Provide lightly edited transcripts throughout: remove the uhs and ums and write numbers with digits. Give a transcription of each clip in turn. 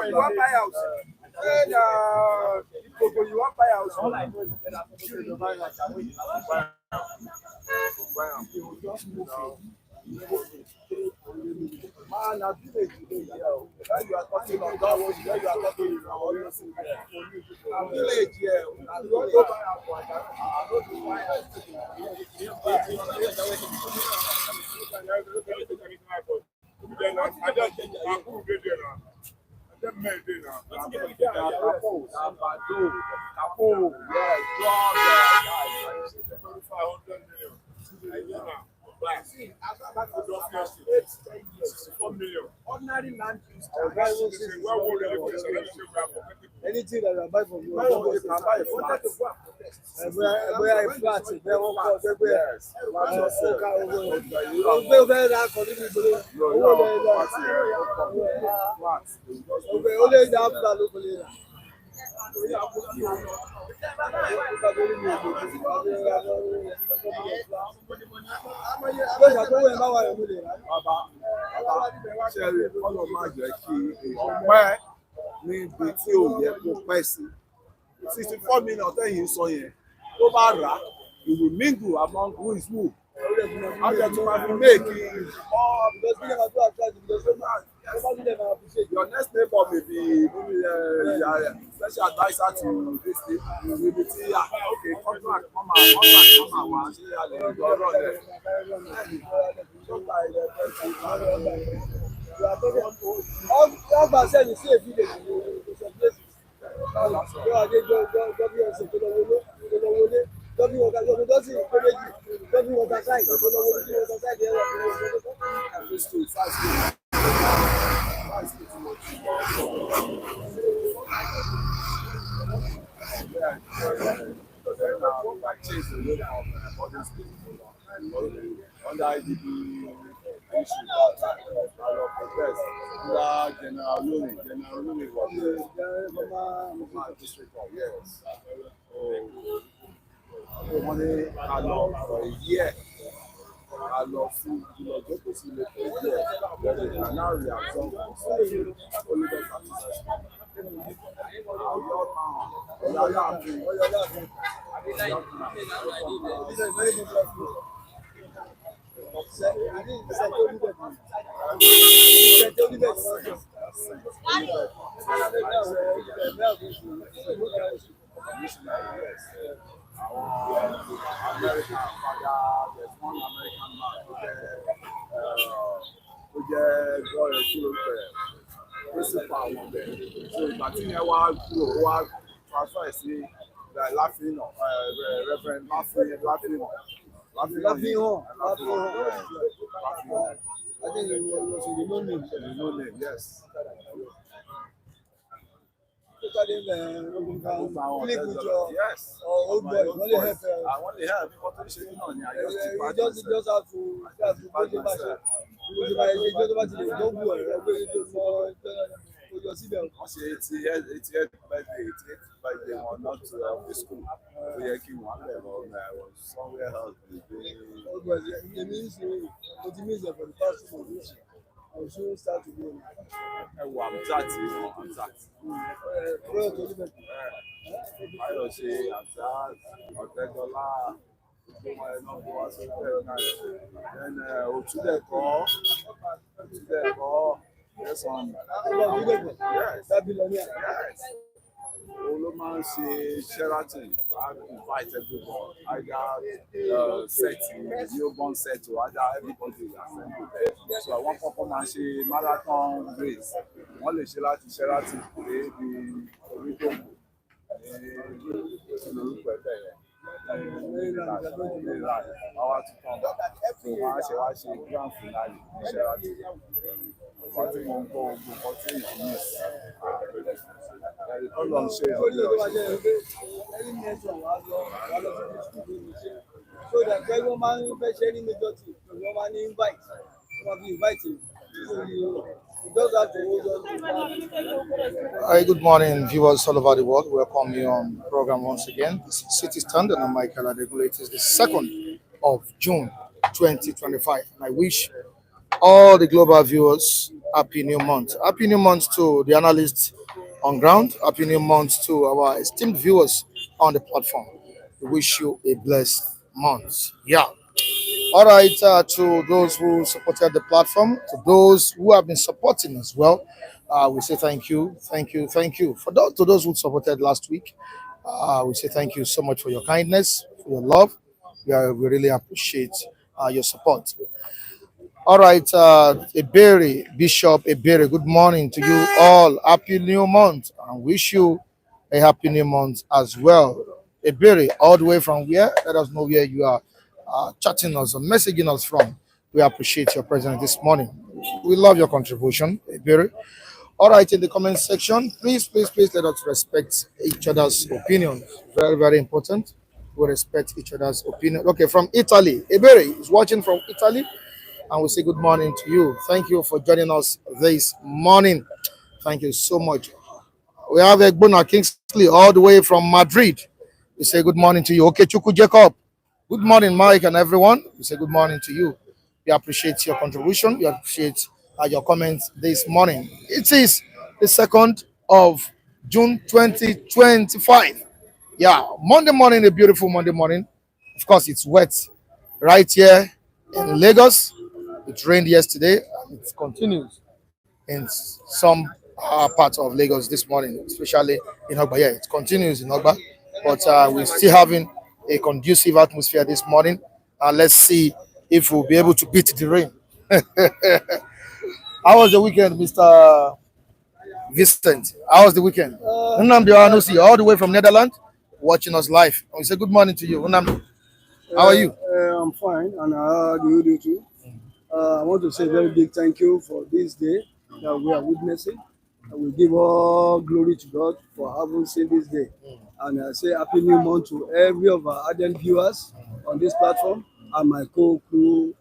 want buy house. And you want buy house. Man, I village today. You are talking about that one. You are talking about village here. I don't go buy house. I don't do buy house. Ordinary land use. Anything that I buy from you, you can buy a flat. Where I flat, where I walk, where níbi tí ò yẹ kó pẹ́ sí 64 million tẹ́yìn sọ yẹn tó bá rà it will mingle among who is who. Your next neighbor may be special advisor to this thing. Okay, contract, come on, under IDB issue General Luni was the district of yes. Money along for a year. I love food, you know, just to see the year. And now we are some only the American father, there's one American man who principal one there. So Martin was transfer sí laughing Reverend laughing. I think it was in the no name. Yes. Yes. Oh boy, only help. I want to help. Just have to put the basket. Birthday or not the school. Somewhere else. It means that for the past 2 weeks. I should start to do it. I'm 30. I don't say I'm sad. Then to the call. Yes, on. Yes. Yes. Oloman say Sheraton. I invite everyone. Either setting, newborn set to either everybody. So I want to come and say marathon race. Only Sheraton, maybe Origo. Our to come. So I say grand finale. Sheraton. Nothing won't go. Nothing is missed. All I'm saying. So that everyone fetch any majority, everyone invite. Somebody inviting. Hi, good morning, viewers all over the world. Welcome you on the program once again. This is City Stand, and I'm Michael Adegunle. It is the 2nd of June 2025. And I wish all the global viewers Happy New Month. Happy New Month to the analysts on ground. Happy New Month to our esteemed viewers on the platform. We wish you a blessed month. Yeah. All right, to those who supported the platform, to those who have been supporting as well, we say thank you, thank you, thank you. To those who supported last week, we say thank you so much for your kindness, for your love. We really appreciate your support. All right, Ebere, Bishop Ebere, good morning to you all. Happy New Month, and wish you a happy New Month as well. Ebere, all the way from where? Let us know where you are chatting us or messaging us from. We appreciate your presence this morning. We love your contribution, Ebere. All right, in the comment section, please, please, please let us respect each other's opinion. Very, very important. We respect each other's opinion. Okay, from Italy, Ebere is watching from Italy, and we say good morning to you. Thank you for joining us this morning. Thank you so much. We have Egbona Kingsley all the way from Madrid. We say good morning to you. Okay, Chuku Jacob. Good morning, Mike and everyone. We say good morning to you. We appreciate your contribution. We appreciate your comments this morning. It is the 2nd of June 2025. Yeah, Monday morning, a beautiful Monday morning. Of course, it's wet right here in Lagos. It rained yesterday and it continues in some parts of Lagos this morning, especially in Ogba. Yeah, it continues in Ogba, but we're still having a conducive atmosphere this morning. Let's see if we'll be able to beat the rain. How was the weekend, Mr. Vincent? How was the weekend? Nnamdi Anusi, all the way from Netherlands, watching us live. We say good morning to you, Nnamdi. How are you? I'm fine, and how do you do too? I want to say a very big thank you for this day that we are witnessing. We give all glory to God for having seen this day. And I say happy new month to every of our ardent viewers on this platform and my co-crew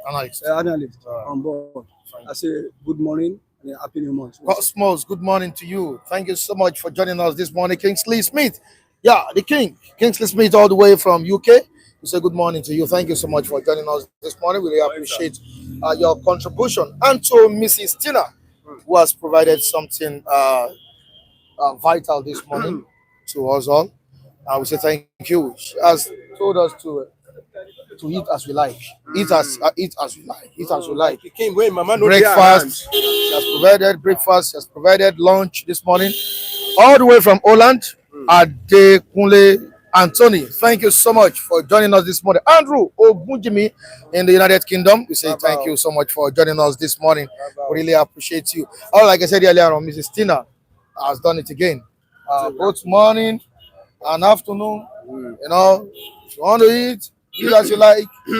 analyst on board. I say good morning and happy new month. Cosmos, good morning to you. Thank you so much for joining us this morning, Kingsley Smith. Yeah, the King, Kingsley Smith, all the way from UK. We say good morning to you. Thank you so much for joining us this morning. We really appreciate your contribution. And to Mrs. Tina, who has provided something vital this morning to us all. We say thank you. She has told us to eat as we like. Eat as we like. Eat as we like. Breakfast. She has provided breakfast. She has provided lunch this morning. All the way from Holland. Adekunle Anthony, thank you so much for joining us this morning. Andrew Ogunjimi in the United Kingdom, we say thank you so much for joining us this morning. We really appreciate you. Like I said earlier on, Mrs. Tina has done it again. Both morning and afternoon, you know, if you want to eat as you like. We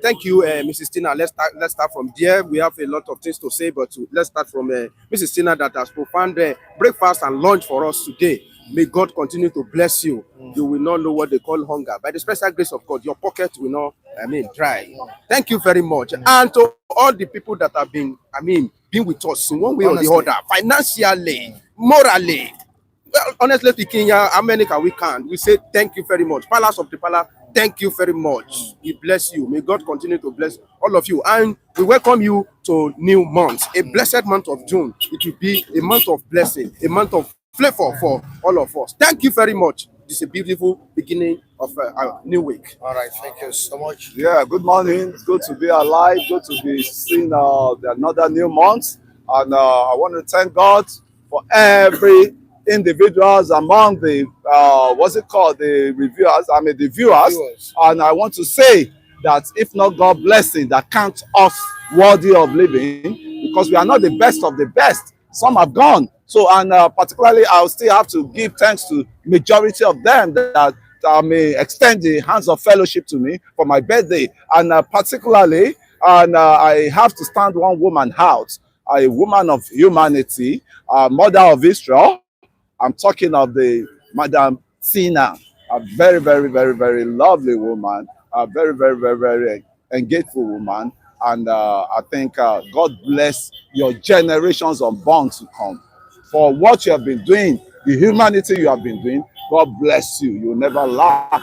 thank you, Mrs. Tina. Let's start from there. We have a lot of things to say, but let's start from Mrs. Tina that has provided breakfast and lunch for us today. May God continue to bless you. You will not know what they call hunger. By the special grace of God, your pocket will not, dry. Thank you very much. And to all the people that have been, been with us in one way or the other, financially, morally. Well, honestly speaking, how many can we count? We say thank you very much. Palace of the Palace, thank you very much. We bless you. May God continue to bless all of you. And we welcome you to new month, a blessed month of June. It will be a month of blessing, a month of flavor for all of us. Thank you very much. This is a beautiful beginning of our new week. All right, thank you so much. Yeah, good morning. It's good to be alive. Good to be seeing another new month. And I want to thank God for every individuals among the the reviewers, the viewers. And I want to say that if not God blessing that counts us worthy of living, because we are not the best of the best, some have gone. So, and particularly I'll still have to give thanks to majority of them that may extend the hands of fellowship to me for my birthday. And particularly, and I have to stand one woman out, a woman of humanity, mother of Israel. I'm talking of the Madam Tina, a very, very, very, very lovely woman, a very, very, very, very engageful woman. And I think God bless your generations unborn to come. For what you have been doing, the humanity you have been doing, God bless you. You will never lack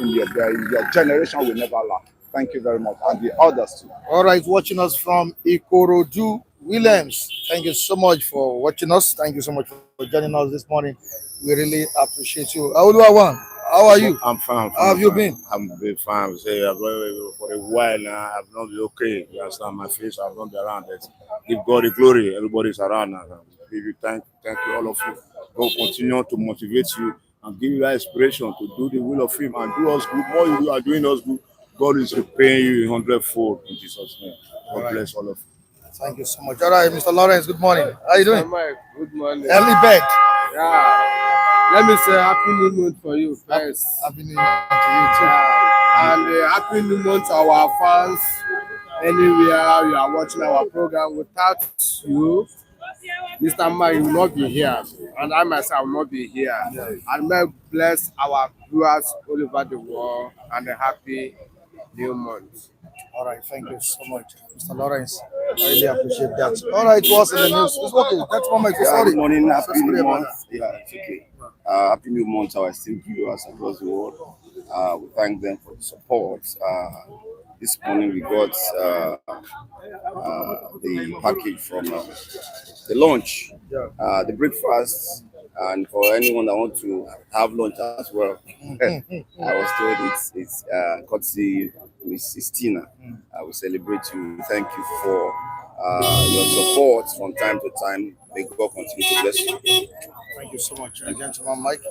your generation will never lack. Thank you very much, and the others too. All right, watching us from Ikorodu, Williams. Thank you so much for watching us. Thank you so much for joining us this morning. We really appreciate you. Auluawan, how are you? I'm fine. How have you been? I'm been fine. Say, for a while now, I've not been okay. You understand my face? I've not been around it. Give God the glory. Everybody's around now. Give you thank you all of you. God continue to motivate you and give you that inspiration to do the will of Him and do us good. More you are doing us good, God is repaying you in 100-fold in Jesus' name. God bless all of you. Thank you so much. All right, Mr. Lawrence, good morning. How are you doing? Good morning. Early bed. Yeah. Let me say happy new month for you first. Happy New Year to you too. And happy new month to our fans anywhere you are watching our program. Without you, Mr. Mike will not be here. And I myself will not be here. And may bless our viewers all over the world and a happy new month. All right, thank you so much, Mr. Lawrence. I really appreciate that. All right, what's in the news? It's okay. That's moment. Sorry. Good morning, happy Sorry new about month. Yeah, it's okay. Happy new month to our esteemed viewers across the world. We thank them for the support. This morning we got the package from the lunch, the breakfast, and for anyone that wants to have lunch as well. I was told it's courtesy Mrs. Tina. I will celebrate you. Thank you for your support from time to time. May God continue to bless you. Thank you so much, gentleman Mike.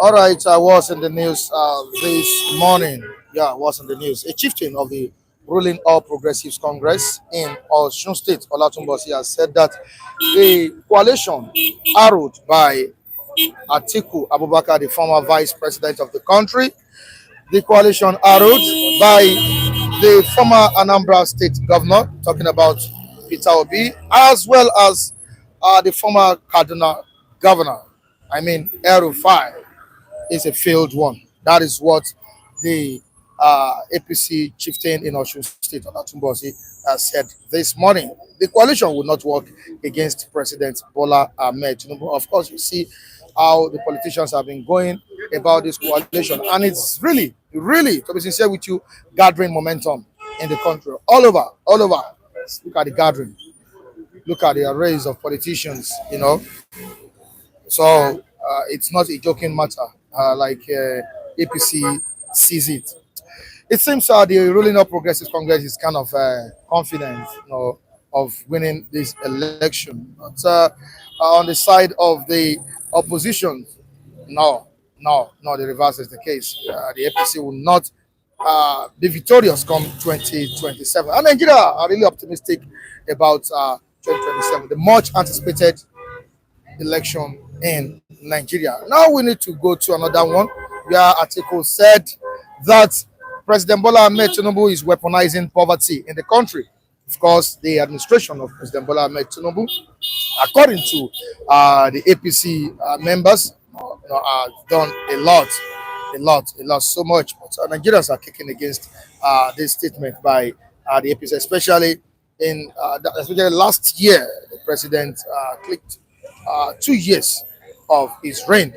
All right, I was in the news this morning. Yeah, I was in the news. A chieftain of the ruling All Progressives Congress in Osun State, Olatunbosi, has said that the coalition arrowed by Atiku Abubakar, the former vice president of the country, the coalition arrowed by the former Anambra State governor, talking about Peter Obi, as well as the former Kaduna governor, El-Rufai, is a failed one. That is what the APC chieftain in Osun State, Olatunbosi, said this morning. The coalition will not work against President Bola Ahmed Tinubu. Of course, you see how the politicians have been going about this coalition, and it's really, to be sincere with you, gathering momentum in the country. All over. Look at the gathering. Look at the arrays of politicians, So it's not a joking matter, like APC sees it. It seems the ruling of Progressive Congress is kind of confident, of winning this election. But on the side of the opposition, no, the reverse is the case. The APC will not be victorious come 2027. And Nigeria are really optimistic about 2027, the much anticipated election in Nigeria. Now we need to go to another one where Atiku said that President Bola Ahmed Tinubu is weaponizing poverty in the country. Of course, the administration of President Bola Ahmed Tinubu, according to the APC members, done a lot, so much. But Nigerians are kicking against this statement by the APC, especially especially last year. The president clicked 2 years of his reign.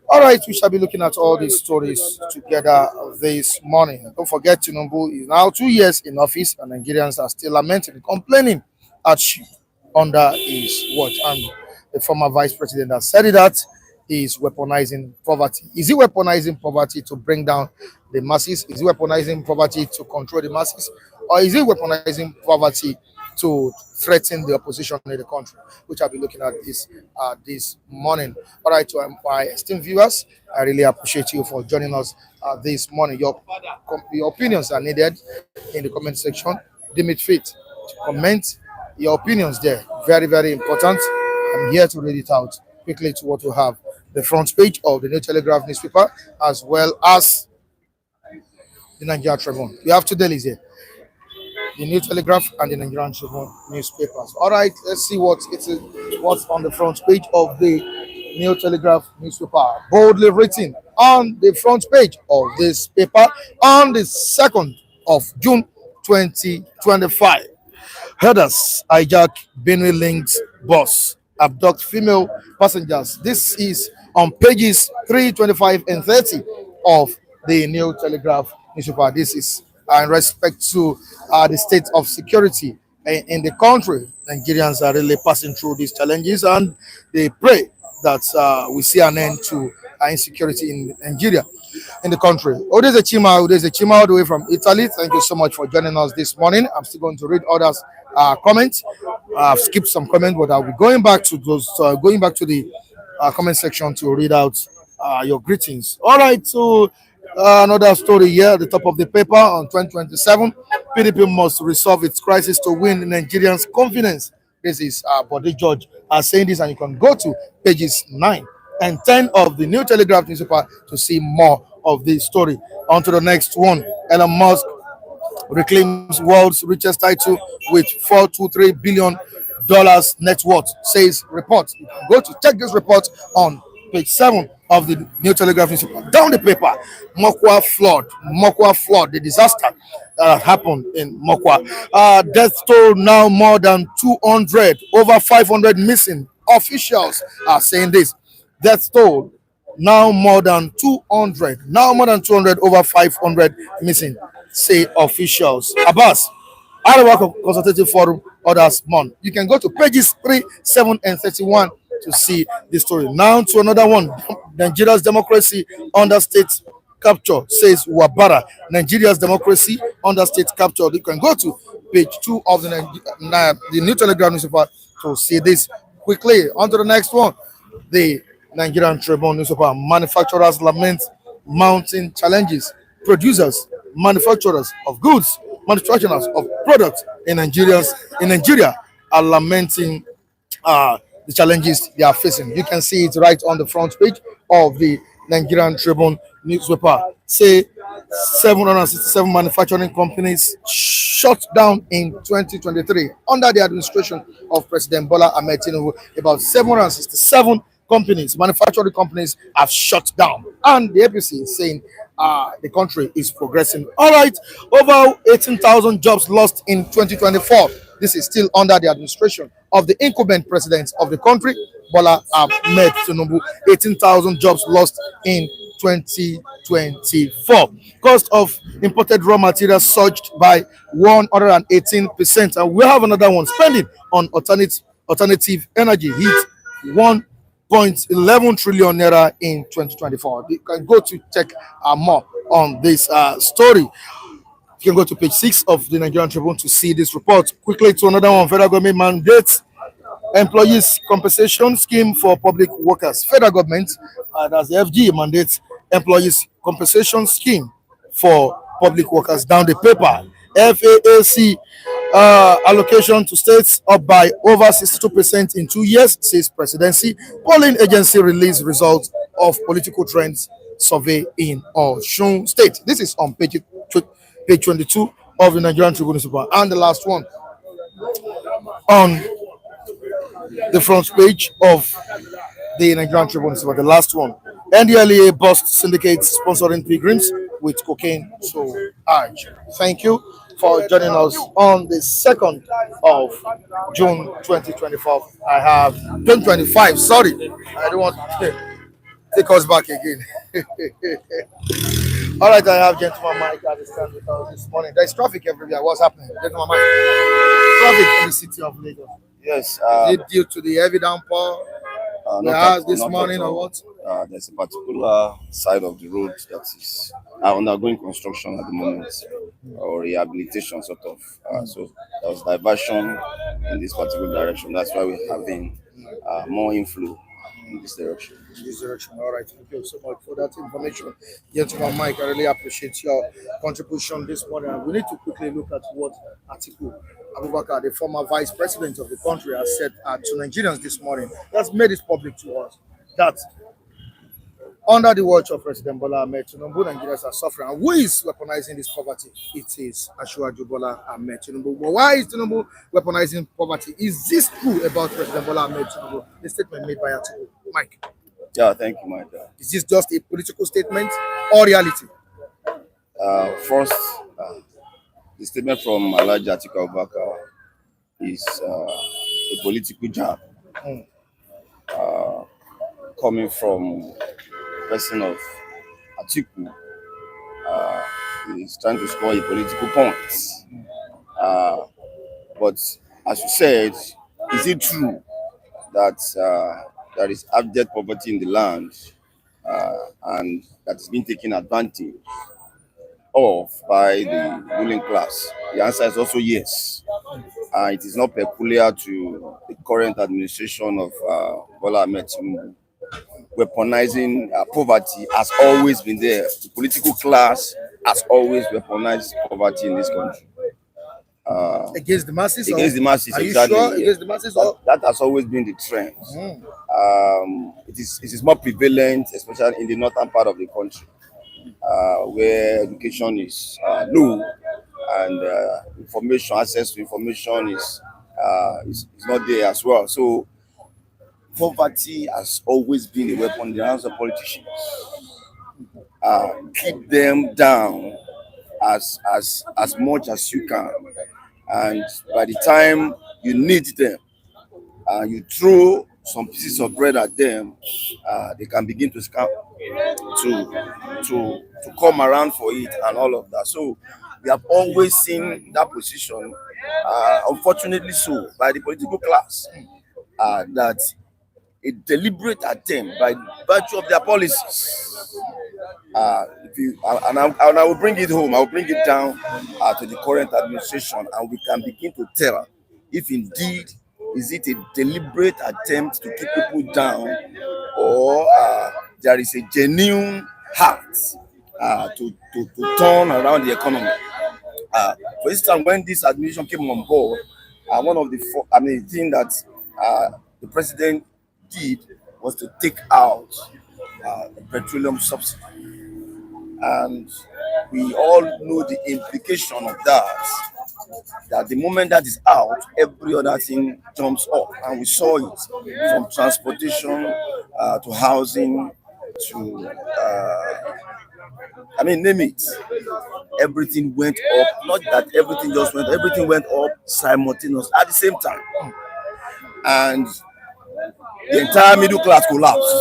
All right, we shall be looking at all these stories together this morning. Don't forget, Tinubu is now 2 years in office, and Nigerians are still lamenting and complaining hardship under his watch. And the former vice president has said that he is weaponizing poverty. Is he weaponizing poverty to bring down the masses? Is he weaponizing poverty to control the masses? Or is he weaponizing poverty to threaten the opposition in the country, which I'll be looking at this morning. All right, to my esteemed viewers, I really appreciate you for joining us this morning. Your opinions are needed in the comment section. Deem it fit to comment your opinions there. Very, very important. I'm here to read it out quickly to what we have. The front page of the New Telegraph newspaper, as well as the Nigeria Tribune. We have two dailies here: the New Telegraph and the Nigerian Tribune newspapers. All right, let's see what's on the front page of the New Telegraph newspaper. Boldly written on the front page of this paper on the 2nd of June 2025. Herders hijack Benue Links bus, abduct female passengers. This is on pages 325 and 30 of the New Telegraph newspaper. This is in respect to the state of security in the country. Nigerians are really passing through these challenges, and they pray that we see an end to insecurity in Nigeria, in the country. Odeze Chima, all the way from Italy. Thank you so much for joining us this morning. I'm still going to read others' comments. I've skipped some comments, but I'll be going back to those, going back to the comment section to read out your greetings. All right, so another story here at the top of the paper on 2027. PDP must resolve its crisis to win Nigerians' confidence. This is Body George saying this, and you can go to pages 9 and 10 of the New Telegraph newspaper to see more of this story. On to the next one. Elon Musk reclaims world's richest title with $423 billion net worth, says report. You can go to check this report on page 7 of the New Telegraph newspaper. Down the paper, Mokwa flood, the disaster that happened in Mokwa. Death toll now more than 200, over 500 missing. Officials are saying this. Death toll now more than 200, over 500 missing, say officials. Abbas, Arewa Consultative Forum orders month. You can go to pages 3, 7, and 31 to see this story. Now to another one. Nigeria's democracy under state capture, says Wabara. Nigeria's democracy under state capture. You can go to page 2 of the New Telegraph newspaper to see this quickly. On to the next one. The Nigerian Tribune newspaper. Manufacturers lament mounting challenges. Producers, manufacturers of goods, manufacturers of products in Nigeria are lamenting the challenges they are facing. You can see it right on the front page of the Nigerian Tribune newspaper. Say 767 manufacturing companies shut down in 2023 under the administration of President Bola Ahmed Tinubu. About 767 companies, manufacturing companies, have shut down, and the APC is saying the country is progressing. All right, over 18,000 jobs lost in 2024. This is still under the administration of the incumbent president of the country, Bola Ahmed Tinubu. 18,000 jobs lost in 2024. Cost of imported raw materials surged by 118%, and we have another one. Spending on alternative energy hit 1.11 trillion naira in 2024. You can go to check more on this story. You can go to page 6 of the Nigerian Tribune to see this report. Quickly to another one. Federal government mandates employees compensation scheme for public workers. Federal government, that's the FG, mandates employees compensation scheme for public workers. Down the paper, FAAC allocation to states up by over 62% in 2 years, says presidency. Polling agency release results of political trends survey in Osun State. This is on page 22 of the Nigerian Tribune newspaper. And the last one on the front page of the Nigerian Tribune newspaper, the last one. NDLEA bust syndicates sponsoring pilgrims with cocaine to Hajj. Thank you for joining us on the 2nd of June 2024. I have 2025. Sorry, I don't want to take us back again. All right, I have Gentleman Mike at the stand with us this morning. There's traffic everywhere. What's happening? Gentleman Mike, traffic in the city of Lagos. Yes. Is it due to the heavy downpour this morning or what? There's a particular side of the road that is undergoing construction at the moment, or rehabilitation sort of. So there was diversion in this particular direction. That's why we're having more inflow in this direction. All right, thank you so much for that information. Gentleman Mike, I really appreciate your contribution this morning. We need to quickly look at what Atiku Abubakar, the former vice president of the country, has said to Nigerians this morning. That's made it public to us that under the watch of President Bola Ahmed Tinubu, Nigerians are suffering. And who is weaponizing this poverty? It is Bola Ahmed Tinubu. But why is Tinubu weaponizing poverty? Is this true about President Bola Ahmed Tinubu? The statement made by Atiku. Mike. Yeah, thank you, Mike. Is this just a political statement or reality? First, the statement from Alhaji Atiku Abubakar is a political jab coming from the person of Atiku, is trying to score a political point. But as you said, is it true that there is abject poverty in the land and that is being taken advantage of by the ruling class? The answer is also yes. It is not peculiar to the current administration of Bola Ahmed Tinubu. Weaponizing poverty has always been there. The political class has always weaponized poverty in this country. Against the masses? Against the masses, are exactly. You sure? Against the masses? That has always been the trend. It is more prevalent, especially in the northern part of the country, where education is low and access to information is not there as well. So poverty has always been a weapon in the hands of politicians. Keep them down as much as you can, and by the time you need them, you throw some pieces of bread at them, they can begin to scam to come around for it and all of that. So we have always seen that position, unfortunately so, by the political class, that a deliberate attempt by virtue of their policies. I will bring it home, I will bring it down to the current administration, and we can begin to tell if indeed is it a deliberate attempt to keep people down, or there is a genuine heart to turn around the economy. For instance, when this administration came on board, one of the thing that the president did was to take out the petroleum subsidy, and we all know the implication of that. That the moment that is out, every other thing jumps up, and we saw it from transportation to housing to name it. Everything went up. Not that everything just went, everything went up simultaneously at the same time, and the entire middle class collapsed.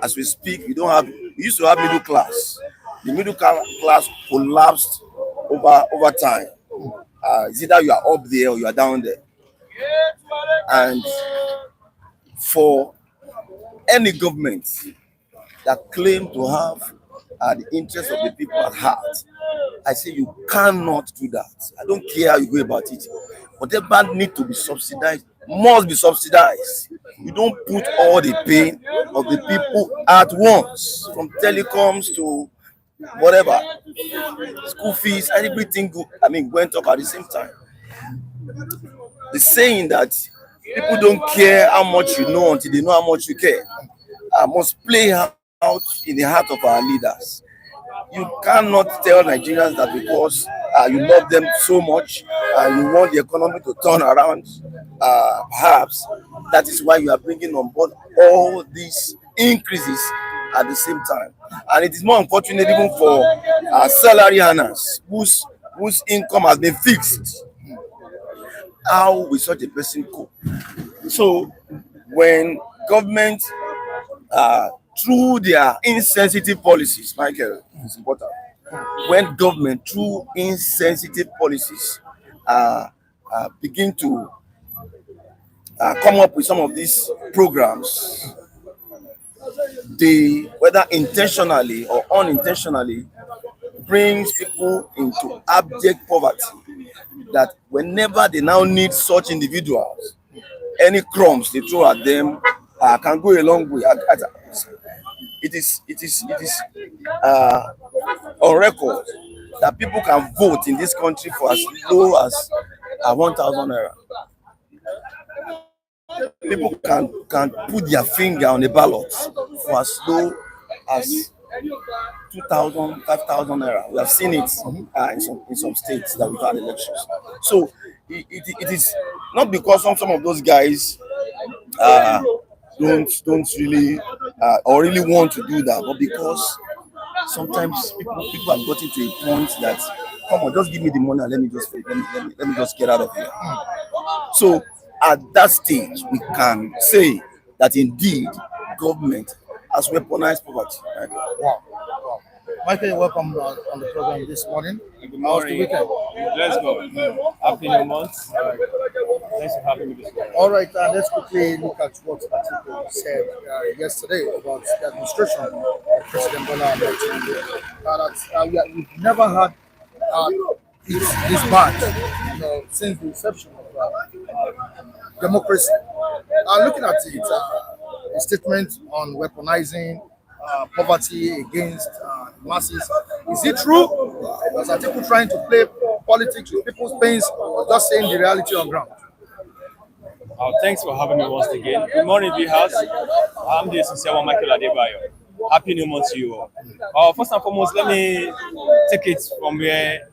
As we speak, we used to have middle class. The middle class collapsed over time. It's either you are up there or you are down there. And for any government that claim to have the interests of the people at heart, I say you cannot do that. I don't care how you go about it. Whatever need to be subsidized must be subsidized. You don't put all the pain of the people at once, from telecoms to whatever, school fees, everything went up at the same time. The saying that people don't care how much you know until they know how much you care must play out in the heart of our leaders. You cannot tell Nigerians that because you love them so much and you want the economy to turn around, perhaps that is why you are bringing on board all these increases at the same time. And it is more unfortunate even for salary earners whose income has been fixed. How will such a person cope? So when government, through their insensitive policies, Michael, it's important. When government, through insensitive policies, begin to come up with some of these programs, they, whether intentionally or unintentionally, brings people into abject poverty, that whenever they now need such individuals, any crumbs they throw at them can go a long way. It is on record that people can vote in this country for as low as 1,000 naira. People can put their finger on the ballot for as low as 2,000, 5,000 naira. We have seen it in some states that we've had elections. So it is not because some of those guys don't really or really want to do that, but because sometimes people have gotten to a point that, come on, just give me the money and let me just get out of here. So at that stage, we can say that indeed government has weaponized poverty. Wow. Michael, you're welcome on the program this morning. Good How's the morning. weekend? Let's go. Happy New Month. Thanks for having me this morning. All right, let's quickly look at what Atiku said yesterday about the administration of President Bola Ahmed Tinubu. We've never had this bad, since the inception of democracy. Looking at it, a statement on weaponizing poverty against masses. Is it true? Was Atiku trying to play politics with people's pains, or just saying the reality on ground? Thanks for having me once again. Good morning, viewers. I'm the sincere one, Michael Adebayo. Happy New Month to you all. First and foremost, let me take it from where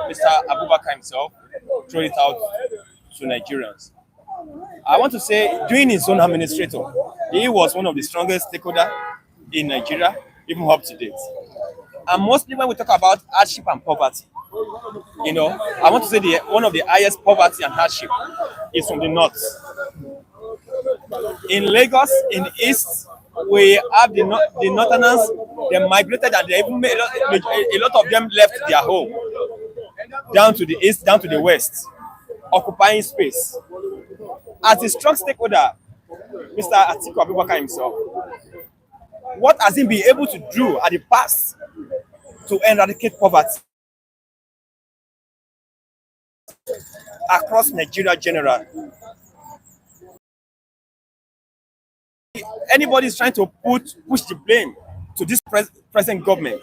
Mr. Abubakar himself threw it out to Nigerians. I want to say, during his own administrator, he was one of the strongest stakeholders in Nigeria, even up to date. And mostly when we talk about hardship and poverty, I want to say one of the highest poverty and hardship is from the north. In Lagos, in the east, we have the northerners. They migrated and they even made a lot of them left their home down to the east, down to the west, occupying space. As a strong stakeholder, Mr. Atiku Abubakar himself, what has he been able to do at the past to eradicate poverty across Nigeria generally? Anybody is trying to push the blame to this present government,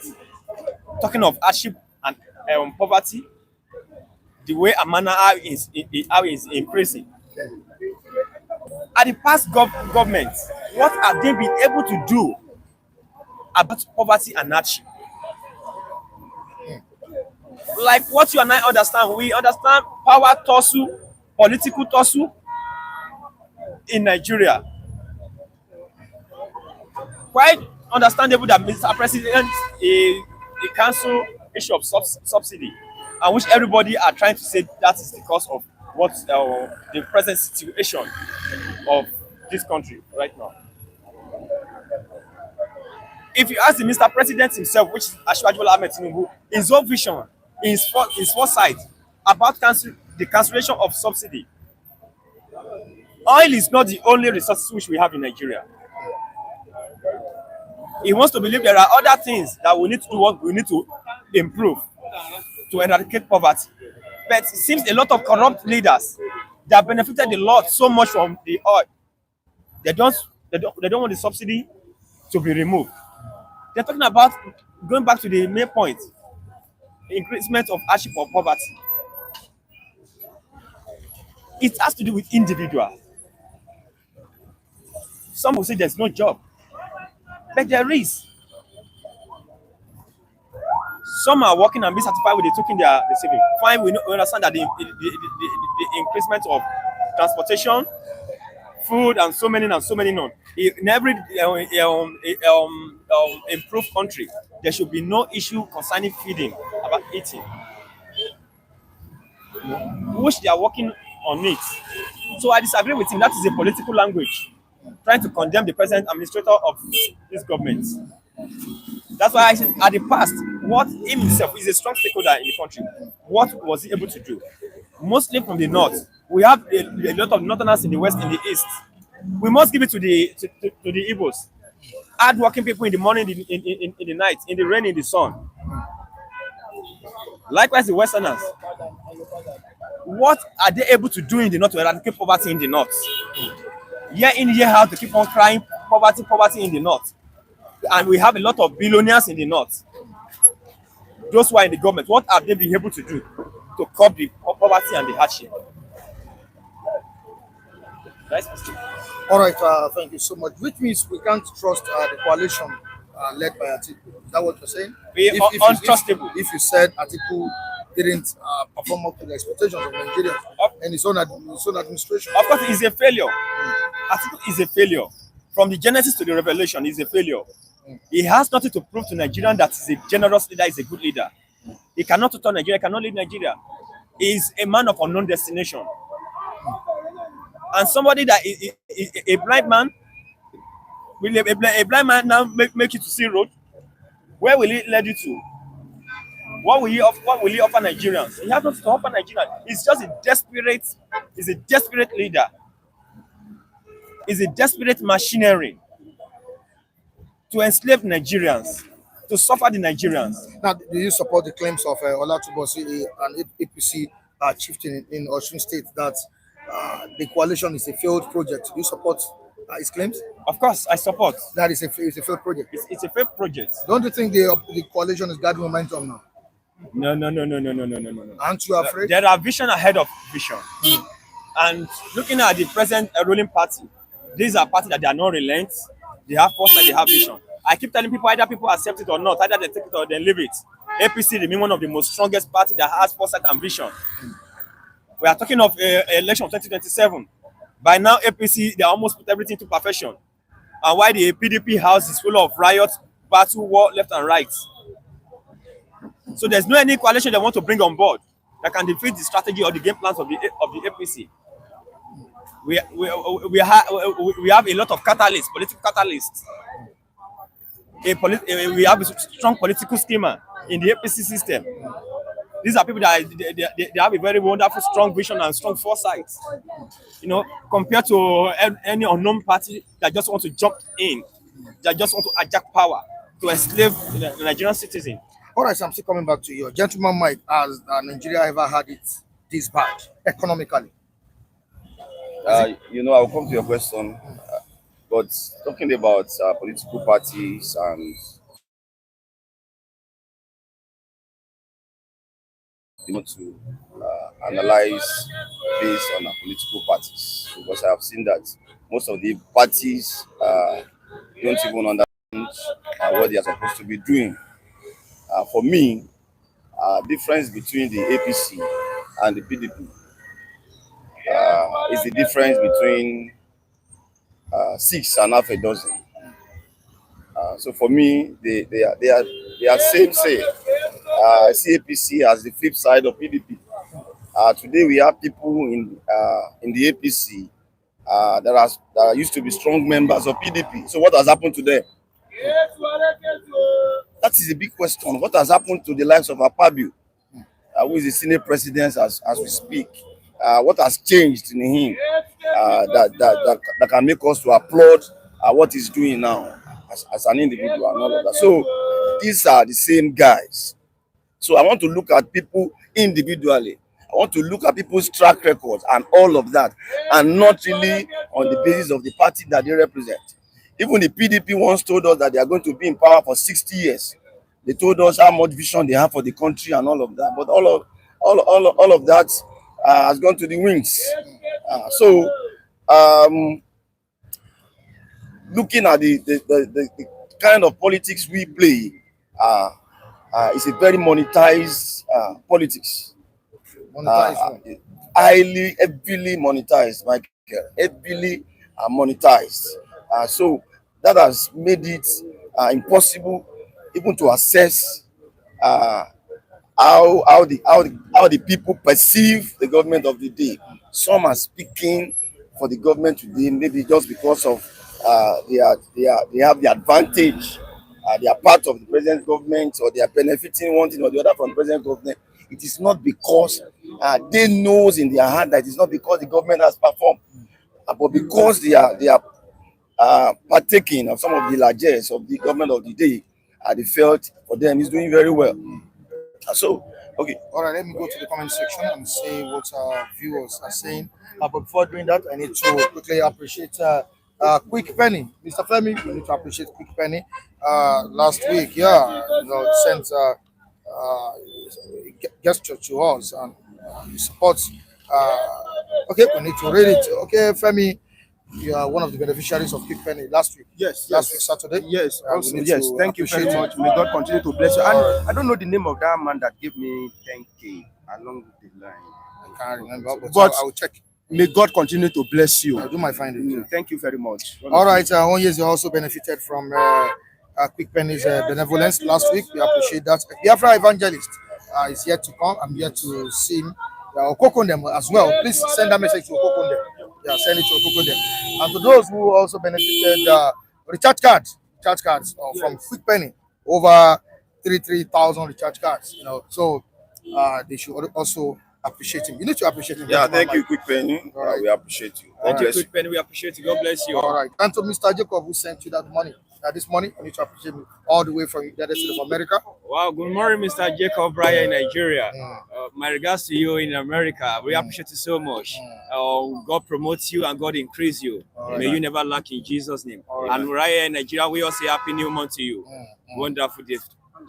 talking of hardship and poverty, the way a manner how is increasing. At the past government, what have they been able to do about poverty and hardship? Like what you and I understand, we understand power tussle, political tussle in Nigeria. Quite understandable that Mr. President he cancelled issue of subsidy, and which everybody are trying to say that is because of what the present situation of this country right now. If you ask the Mr. President himself, which is President Bola Ahmed Tinubu, his own vision, his foresight about the cancellation of subsidy, oil is not the only resource which we have in Nigeria. He wants to believe there are other things that we need to do, what we need to improve to eradicate poverty. But it seems a lot of corrupt leaders that benefited a lot so much from the oil, they don't want the subsidy to be removed. They're talking about going back to the main point, increasement of hardship or poverty. It has to do with individuals. Some will say there's no job, but there is. Some are working and be satisfied with the token they are receiving. Fine, we understand that the increasement of transportation, food, and so many none. In every improved country, there should be no issue concerning feeding, about eating, which they are working on it. So I disagree with him. That is a political language, trying to condemn the present administrator of this government. That's why I said at the past, what himself is a strong stakeholder in the country. What was he able to do? Mostly from the north. We have a lot of northerners in the west, in the east. We must give it to the Igbos. Hard-working people in the morning, in the night, in the rain, in the sun. Likewise, the westerners. What are they able to do in the north to eradicate poverty in the north? Year in, year out, to keep on crying poverty in the north. And we have a lot of billionaires in the north. Those who are in the government, what have they been able to do to curb the poverty and the hardship? All right, thank you so much. Which means we can't trust the coalition led by Atiku. Is that what you're saying? Untrustable. If you said Atiku didn't perform up to the expectations of Nigerians and his own administration. Of course, it's a failure. Atiku is a failure. From the genesis to the revelation, he's a failure. He has nothing to prove to Nigerians that he's a generous leader, he's a good leader. He cannot tutor Nigeria, cannot lead Nigeria. He's a man of unknown destination. And somebody that is a blind man Will a blind man now make you to see road? Where will it lead you to? What will he offer Nigerians? He has nothing to offer Nigerians. He's just he's a desperate leader. He's a desperate machinery to enslave Nigerians, to suffer the Nigerians. Now, do you support the claims of Olatubosi and APC chieftain in Osun State that the coalition is a failed project? Do you support his claims? Of course, I support. That is it's a failed project. It's a failed project. Don't you think the coalition is gathering momentum now? No. Aren't you afraid? There are vision ahead of vision. And looking at the present ruling party, these are parties that they are not relent. They have foresight, they have vision. I keep telling people either people accept it or not, either they take it or they leave it. APC remain one of the most strongest party that has foresight and vision. We are talking of election of 2027. By now, APC, they almost put everything to perfection. And why the PDP house is full of riots, battle, war, left and right. So there's no any coalition they want to bring on board that can defeat the strategy or the game plans of the APC. We have a lot of catalysts, political catalysts. We have a strong political schema in the APC system. These are people that they have a very wonderful, strong vision and strong foresight. You know, compared to any unknown party that just want to jump in, that just want to hijack power to enslave the Nigerian citizen. All right, so I'm still coming back to you. Gentleman Mike, has Nigeria ever had it this bad economically? You know, I'll come to your question, but talking about political parties and to analyze based on our political parties, because I have seen that most of the parties don't even understand what they are supposed to be doing. For me, difference between the APC and the PDP is the difference between 6 and half a dozen. So for me, they are same. I see APC as the flip side of PDP. Today we have people in the APC that used to be strong members of PDP. So what has happened to them? That is a big question. What has happened to the likes of Akpabio, who is the Senate president as we speak? What has changed in him that can make us to applaud what he's doing now as an individual and all of that? So these are the same guys. So I want to look at people individually. I want to look at people's track records and all of that, and not really on the basis of the party that they represent. Even the PDP once told us that they are going to be in power for 60 years. They told us how much vision they have for the country and all of that. But all of that has gone to the winds. Looking at the kind of politics we play, it's a very monetized politics. Highly, heavily monetized, Michael. Heavily monetized. So that has made it impossible even to assess how the people perceive the government of the day. Some are speaking for the government today, maybe just because of they have the advantage. They are part of the present government, or they are benefiting one thing or the other from the present government. It is not because they know in their heart that it is not because the government has performed, but because they are partaking of some of the largesse of the government of the day. They felt for them is doing very well. So, okay. All right, let me go to the comment section and see what our viewers are saying. But before doing that, I need to quickly appreciate Quick Penny. Mr. Femi, we need to appreciate Quick Penny. Last week, sent a gesture to us and supports. Okay, we need to read it. Okay, Femi, you are one of the beneficiaries of Quick Penny last week. Last week Saturday. Yes, also, yes. Thank you very much. May God continue to bless you. And I don't know the name of that man that gave me 10K along the line. I can't remember, but I will check. May God continue to bless you. I'll do my finding. Thank you very much. All right, Onyezi also benefited from Quick Penny's benevolence last week. We appreciate that. The Afro Evangelist is yet to come. I'm here to see him. Okokondem as well. Please send that message to Okokondem. Yeah, send it to Okokondem. And to those who also benefited recharge cards from Quick Penny, over 3,000 recharge cards. So they should also appreciate him. You need to appreciate him. Yeah, thank you, Quick Penny. Right. We appreciate you. Thank you, Quick Penny. We appreciate you. God bless you. All right. And to Mr. Jacob, who sent you that money. This morning, you need to appreciate me all the way from the United States of America. Wow, good morning, Mr. Jacob Bryan in Nigeria. My regards to you in America. We appreciate you so much. God promotes you and God increase you. May you never lack in Jesus' name. And Raya in Nigeria, we all say Happy New Month to you. Wonderful day.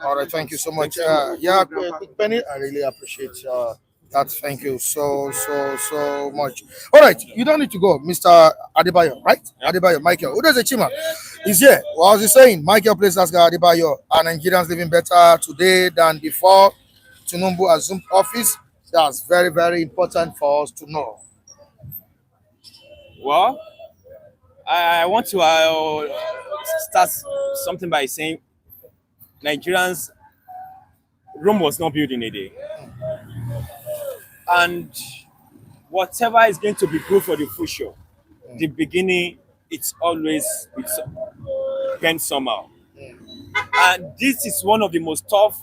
All right, thank you so much. Quick Penny, I really appreciate that. Thank you so much. All right, you don't need to go, Mr. Adebayo, right? Adebayo, Michael. Who does the Chima? He's here. What was he saying? Michael, please ask Adebayo. Are Nigerians living better today than before Tinubu assumed office? That's very, very important for us to know. Well, I want to start something by saying Nigerians, Rome was not built in a day. And whatever is going to be good for the future, the beginning, it's always bent somehow. And this is one of the most tough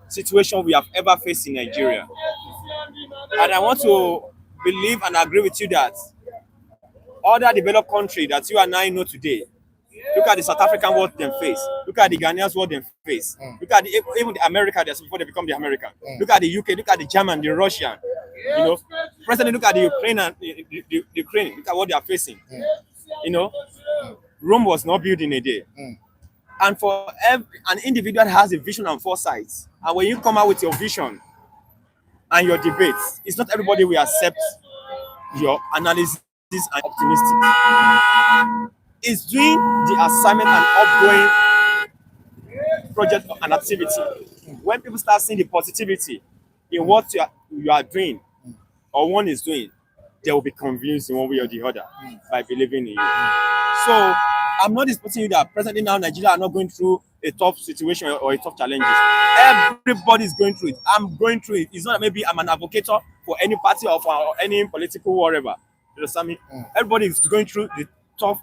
situations we have ever faced in Nigeria. And I want to believe and agree with you that other developed countries that you and I know today, look at the South African what they face. Look at the Ghanaians what they face. Look at even the America that's before they become the American. Look at the UK. Look at the German, the Russian. Presently look at the Ukraine and the Ukraine. Look at what they are facing. Rome was not built in a day. And for an individual that has a vision and foresight, and when you come out with your vision and your debates, it's not everybody will accept your analysis and optimistic. It's doing the assignment and ongoing project and activity. When people start seeing the positivity in what you are doing or one is doing, they will be convinced in one way or the other by believing in you. So I'm not disputing you that presently now Nigeria are not going through a tough situation or a tough challenges. Everybody is going through it. I'm going through it. It's not that maybe I'm an advocate for any party or for any political whatever. You understand me? Everybody is going through the tough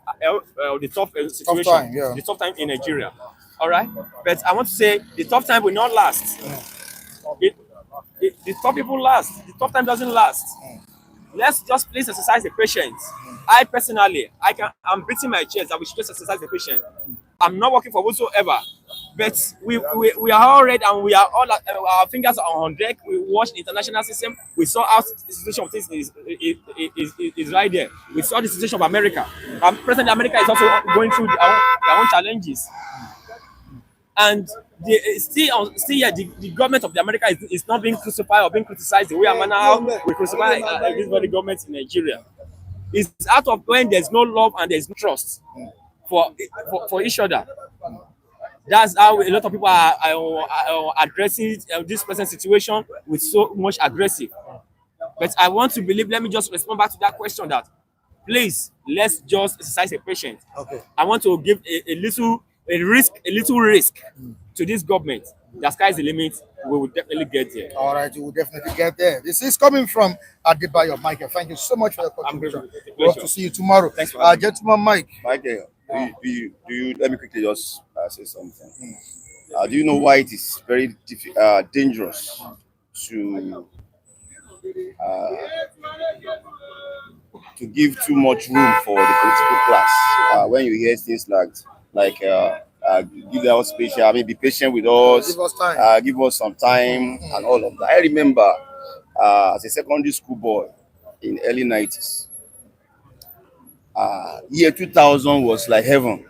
situation, the tough time in Nigeria. All right, but I want to say the tough time will not last. The tough people last. The tough time doesn't last. Let's just please exercise the patience. I personally, I'm beating my chest that we should just exercise the patience. I'm not working for whatsoever, but we are all ready and we are all our fingers are on deck. We watch the international system. We saw how the situation of things is right there. We saw the situation of America. President America is also going through their own challenges, and the government of the America is not being crucified or being criticized the way we crucify this body government in Nigeria. It's out of when there's no love and there's no trust for each other. That's how a lot of people are addressing this present situation with so much aggressive. But I want to believe, let me just respond back to that question that please, let's just exercise a patience. Okay. I want to give a little risk to this government. The sky is the limit. We will definitely get there. All right, we will definitely get there. This is coming from Adebayo. Michael, thank you so much for your contribution. We hope to see you tomorrow. Thanks for having me. Gentleman Mike. Michael, do you let me quickly just say something. Do you know why it is very dangerous to give too much room for the political class? When you hear things like give us patience, be patient with us, give us time, give us some time, and all of that. I remember as a secondary school boy in early 90s, year 2000 was like heaven,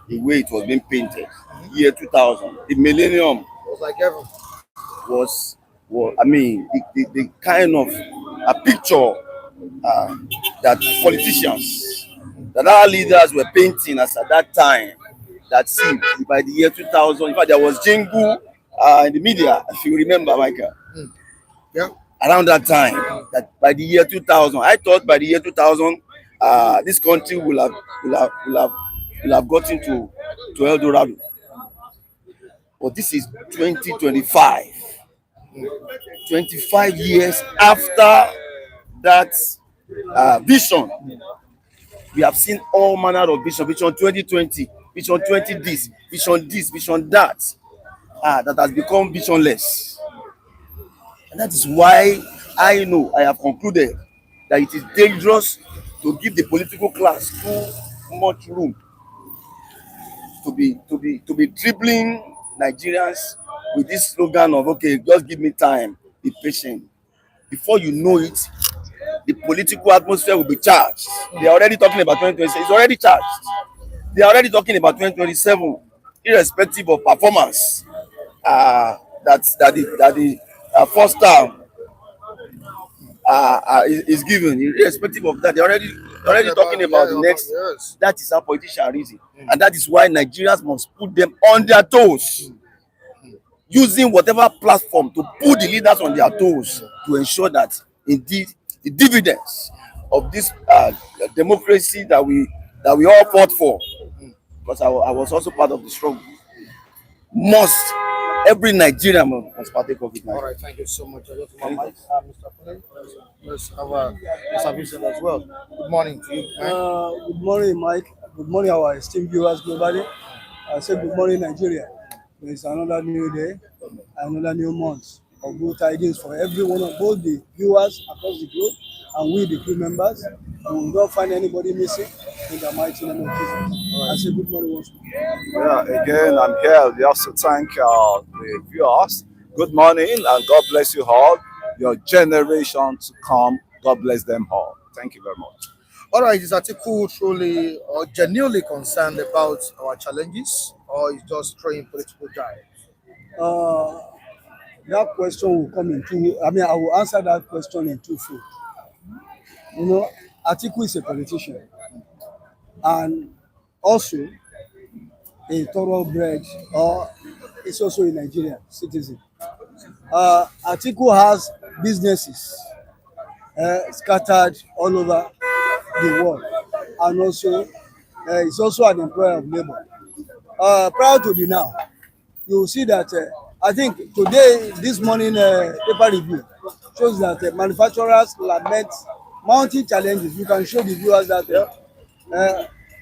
the way it was being painted. Year 2000, the millennium was like heaven. Was the kind of a picture that politicians, that our leaders were painting as at that time, that seemed by the year 2000, in fact, there was jingle in the media, if you remember, Michael. Yeah. Around that time, that by the year 2000, I thought by the year 2000, this country will have gotten to El Dorado. But this is 2025. 25 years after that vision. We have seen all manner of vision 2020, vision 20 this, vision that, that has become visionless. And that is why I have concluded that it is dangerous to give the political class too much room to be dribbling Nigerians with this slogan of, okay, just give me time, be patient. Before you know it, the political atmosphere will be charged. They are already talking about 2026. It's already charged. They are already talking about 2027, irrespective of performance. That the first term is given. Irrespective of that, they're already talking about the next. Yes. That is how politicians reason, and that is why Nigerians must put them on their toes, using whatever platform to put the leaders on their toes to ensure that indeed the dividends of this democracy that we all fought for, because I was also part of the struggle, every Nigerian must partake of it now. All right, thank you so much. Mr. Pune, let's have Mr. Vincent as well. Good morning to you. Good morning, Mike. Good morning, our esteemed viewers globally. I say good morning, Nigeria. It's another new day, another new month of good tidings for every one of both the viewers across the globe and we, the crew members. And we don't find anybody missing in the mighty name of Jesus. I say good morning once more. Yeah, again, I'm here. We also thank the viewers. Good morning, and God bless you all. Your generation to come, God bless them all. Thank you very much. All right, is Atiku truly or genuinely concerned about our challenges, or is just throwing political jive? That question will come in two. I will answer that question in twofold. You know, Atiku is a politician and also a thoroughbred, or is also a Nigerian citizen. Atiku has businesses scattered all over the world, and also is also an employer of labor. Prior to the now, you will see that I think today, this morning paper review shows that manufacturers lament mounting challenges. You can show the viewers that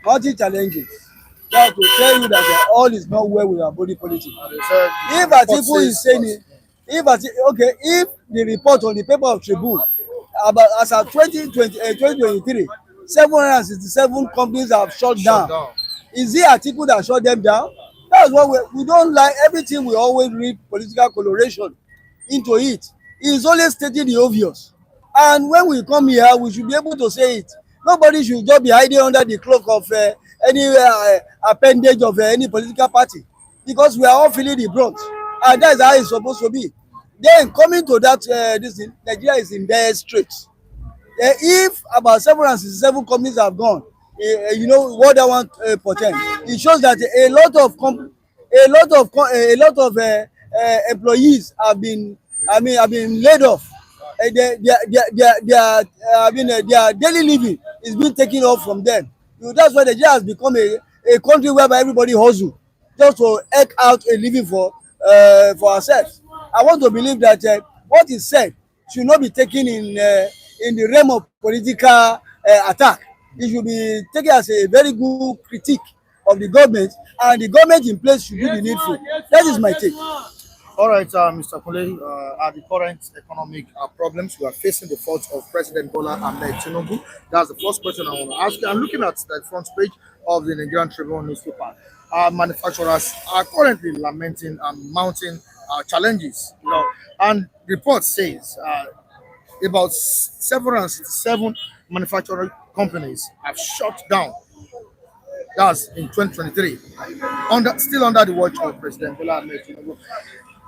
mounting challenges. That to tell you that all is not well with our body politic. If Atiku is saying it, if the report on the paper of Tribune about as of 2023, 767 companies have shut down. Is it Atiku that shut them down? That's what we don't like. Everything we always read political coloration into it. It's always stating the obvious. And when we come here, we should be able to say it. Nobody should just be hiding under the cloak of any appendage of any political party, because we are all feeling the brunt, and that's how it's supposed to be. Then coming to that, this thing, Nigeria is in dire straits. If about 767 companies have gone, you know what that one portend. It shows that a lot of employees have been laid off. Their daily living is being taken off from them. That's why Nigeria has become a country whereby everybody hustle just to eke out a living for ourselves. I want to believe that what is said should not be taken in the realm of political attack. It should be taken as a very good critique of the government, and the government in place should do the needful. That is my take. All right, Mr. Pule, are the current economic problems we are facing the fault of President Bola Ahmed Tinubu? That's the first question I want to ask you. I'm looking at the front page of the Nigerian Tribune newspaper. Manufacturers are currently lamenting and mounting challenges, and report says about 767 manufacturing companies have shut down. That's in 2023, still under the watch of President Bola Ahmed Tinubu.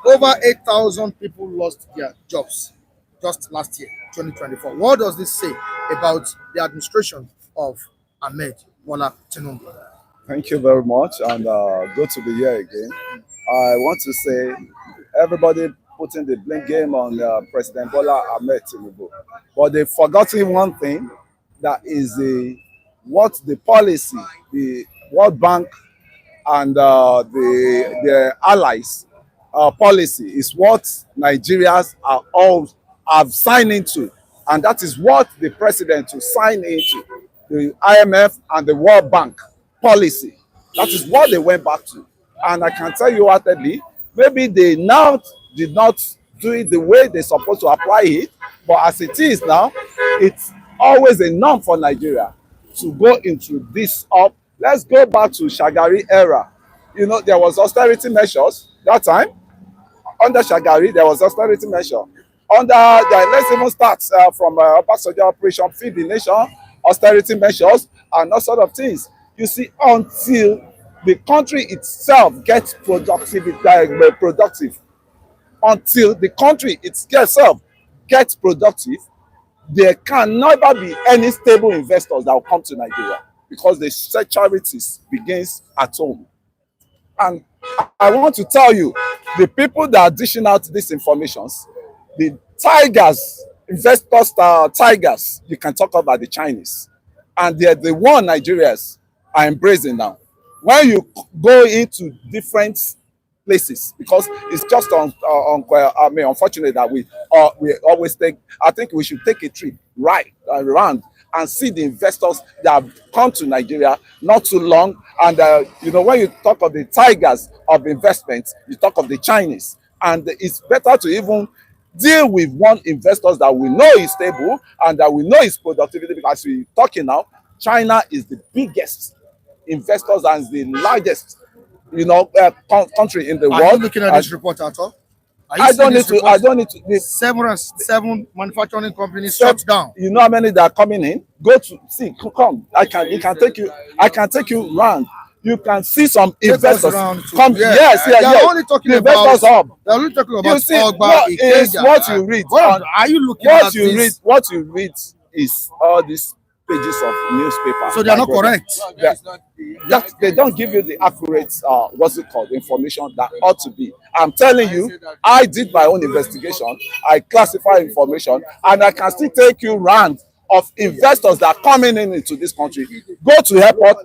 Over 8,000 people lost their jobs just last year, 2024. What does this say about the administration of Ahmed Bola Tinubu? Thank you very much, and good to be here again. I want to say everybody putting the blame game on President Bola Ahmed Tinubu, but they've forgotten one thing, that is what the policy, the World Bank and the allies policy is what Nigerians have signed into, and that is what the president will sign into. the IMF and the World Bank policy. That is what they went back to. And I can tell you heartedly, maybe they now did not do it the way they're supposed to apply it, but as it is now, it's always a norm for Nigeria to go into this up. Let's go back to Shagari era. You know, there was austerity measures that time. Under Shagari, there was austerity measure. Let's even start from Obasanjo Operation Feed the Nation, austerity measures, and all sort of things. You see, until the country itself gets productive, until the country itself gets productive, there can never be any stable investors that will come to Nigeria because the charities begins at home. And I want to tell you, the people that are dishing out these informations, the tigers, investors are tigers, you can talk about the Chinese. And they're the one Nigerians are embracing now. When you go into different places, because it's just unfortunate that we always take, I think we should take a trip right around and see the investors that have come to Nigeria not too long. And, you know, when you talk of the tigers of investments, you talk of the Chinese. And it's better to even deal with one investors that we know is stable and that we know is productivity, because we're talking now, China is the biggest investors and the largest, you know, country in the world. Are you looking at this report at all? I don't need to. Seven manufacturing companies shut down. You know how many that are coming in? Go to see. Come. I can take you round. You can see some investors come. Yeah. Yes. They're only talking about. They're only talking about. You see, what you read. Are you looking at what you read? What you read is all these pages of newspaper. So they are not correct. They don't give you the accurate, information that ought to be. I'm telling you, I did my own investigation. I classify information, and I can still take you round of investors that are coming into this country. Go to airport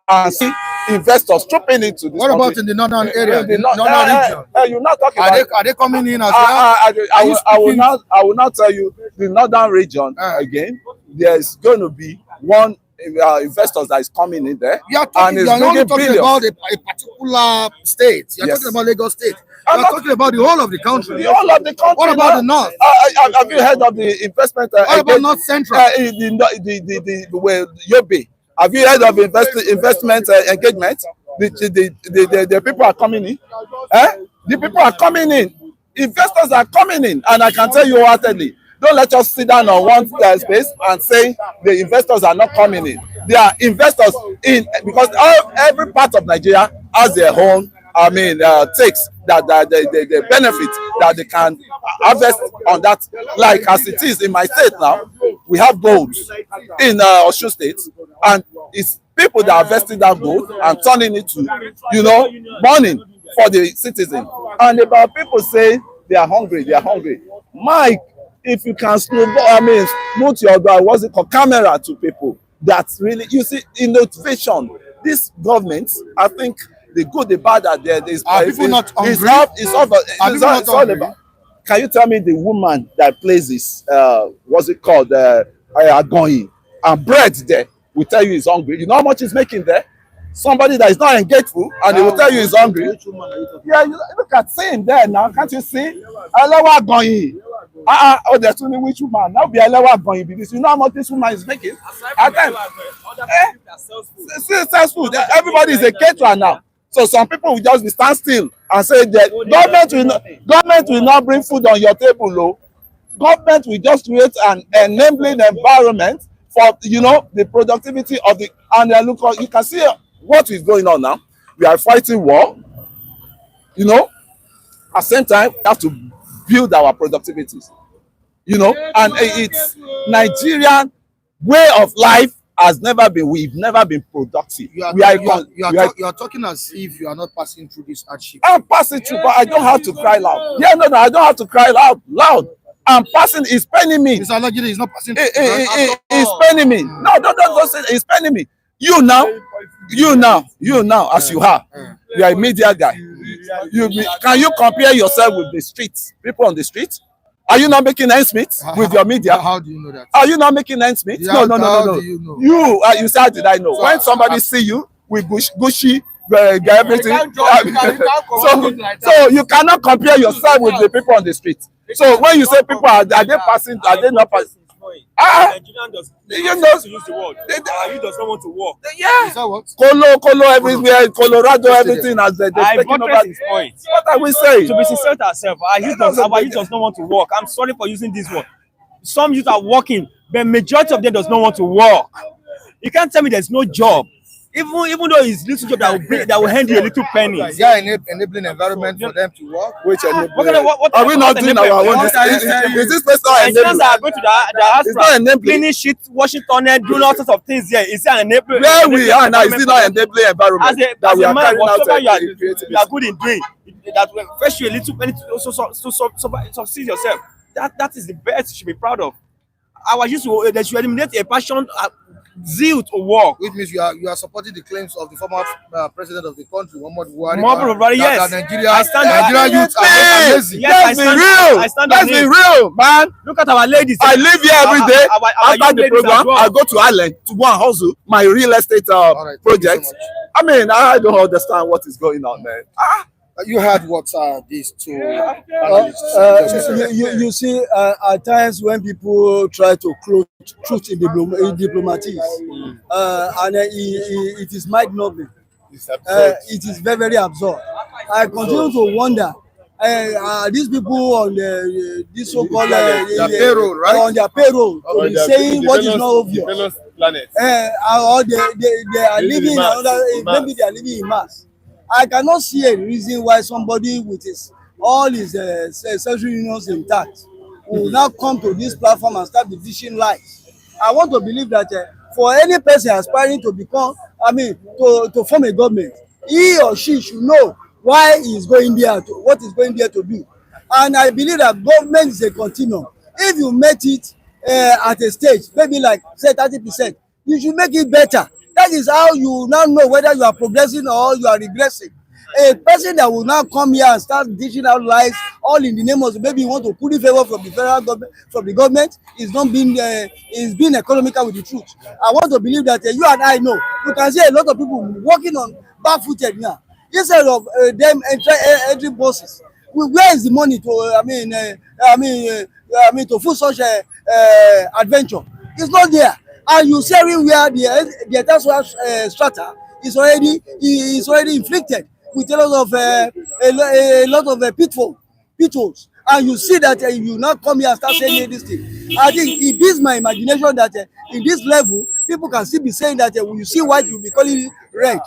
and see investors trooping into this country. What about in the northern area, the northern region? You're not talking about. Are they coming in as well? I will not tell you the northern region again. There's going to be one investors that is coming in there. You're only talking about a particular state. You're talking about Lagos State. You're talking about the whole of the country. The whole of the country. What about the north? Have you heard of the investment? What about North Central? The Yobe. Have you heard of investment engagement? The people are coming in. The people are coming in. Investors are coming in, and I can tell you heartedly, don't let us sit down on one space and say the investors are not coming in. There are investors in, because every part of Nigeria has their own, takes that the benefit that they can harvest on that. Like as it is in my state now, we have gold in Osun State, and it's people that are investing that gold and turning it to, money for the citizen. And about people say they are hungry. Mike, if you can smooth your camera to people, that's really, you see, innovation. This government, I think the good, the bad, that there is. Are people not hungry? It's all about. Can you tell me the woman that plays this? Agoyin and bread there will tell you he's hungry. You know how much he's making there? Somebody that is not engageful and he will tell you he's hungry. Yeah, you look at him there now. Can't you see? Agoyin. There's only which woman. Now be Agoyin because you know how much this woman is making. At times, successful. Everybody is a caterer now. So some people will just be stand still and say that government will not bring food on your table. No. Government will just create an enabling environment for the productivity of the, and look, you can see what is going on now. We are fighting war. At the same time, we have to build our productivities. And it's Nigerian way of life has never been. We've never been productive. You are talking as if you are not passing through this hardship. I'm passing through, but I don't have to cry loud. Yeah, no, I don't have to cry loud. I'm passing. It's paining me. Mr. Alagide is not passing through. It's paining me. No, don't say it's paining me. You now, as you are a media guy. Can you compare yourself with the streets, people on the street? Are you not making ends meet with your media? How do you know that? Are you not making ends meet? Yeah, No. How do you know? You said, how did I know? So, when somebody see you with Gucci, everything. So you cannot compare yourself with the people on the street. So when you say people are they passing, are they not passing? Nigerian does You know, to use the word. He does not want to work. Yeah. Is that what? Colo everywhere, Colorado, everything as they're taking over. His point. What are we saying? To be sincere to ourselves, our youth does not want to work. I'm sorry for using this word. Some youth are working, but majority of them does not want to work. You can't tell me there's no job. Even though it's little job that will hand you a little penny. Is there an enabling environment for them to work? Which What are we not doing our own? Is this place not enabling? Nigerians are going to the house, cleaning shit, washing tunnel, doing all sorts of things here. Is there an enabling? Where we are now, is it not enabling environment that we are carrying out? You are good in doing that will fetch you a little penny to succeed yourself. That is the best you should be proud of. Our youth they should eliminate a passion, zeal to work. Which means you are supporting the claims of the former president of the country, Muhammadu Buhari. Yes, Nigerian youth are not lazy. Yes, Let's be real, man. Look at our ladies. I live here every day. After the program, I go to Ireland to go and hustle my real estate project. I mean, I don't understand what is going on, man. You heard what these two you see, at times when people try to clothe truth in diplomacy, and it is mind-numbing. It is very, very absurd. I continue to wonder. These people on this so-called payroll, right? On their payroll, to be saying what is not obvious. Or they are living in another. Maybe they are living in Mars. I cannot see a reason why somebody with all his social unions intact will now come to this platform and start dishing lies. I want to believe that for any person aspiring to become, to form a government, he or she should know why he is going there, what is going there to do. And I believe that government is a continuum. If you make it at a stage, maybe like say 30%, you should make it better. That is how you now know whether you are progressing or you are regressing. A person that will now come here and start dishing out lies, all in the name of maybe you want to put in favor from the federal government, is not being is being economical with the truth. I want to believe that you and I know. You can see a lot of people working on barefooted now instead of them entering buses. Where is the money to to full such adventure? It's not there. And you see everywhere the entire strata is already inflicted with a lot of pitfalls. And you see that you now come here and start saying this thing. I think it beats my imagination that in this level, people can still be saying that when you see white, you'll be calling it red.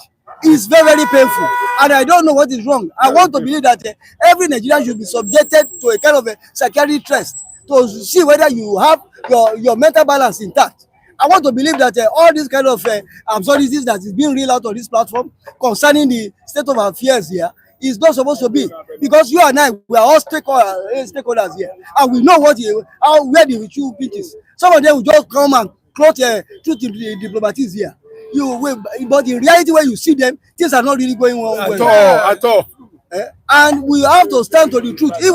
It's very, very painful. And I don't know what is wrong. I want to believe that every Nigerian should be subjected to a kind of a psychiatric test to see whether you have your mental balance intact. I want to believe that all these kind of absurdities that is being read out on this platform concerning the state of affairs here is not supposed to be, because you and I, we are all stakeholders here, and we know where the true pitch is. Some of them will just come and clothe truth in diplomatics here. But in reality, when you see them, things are not really going on at all. And we have to stand to the truth if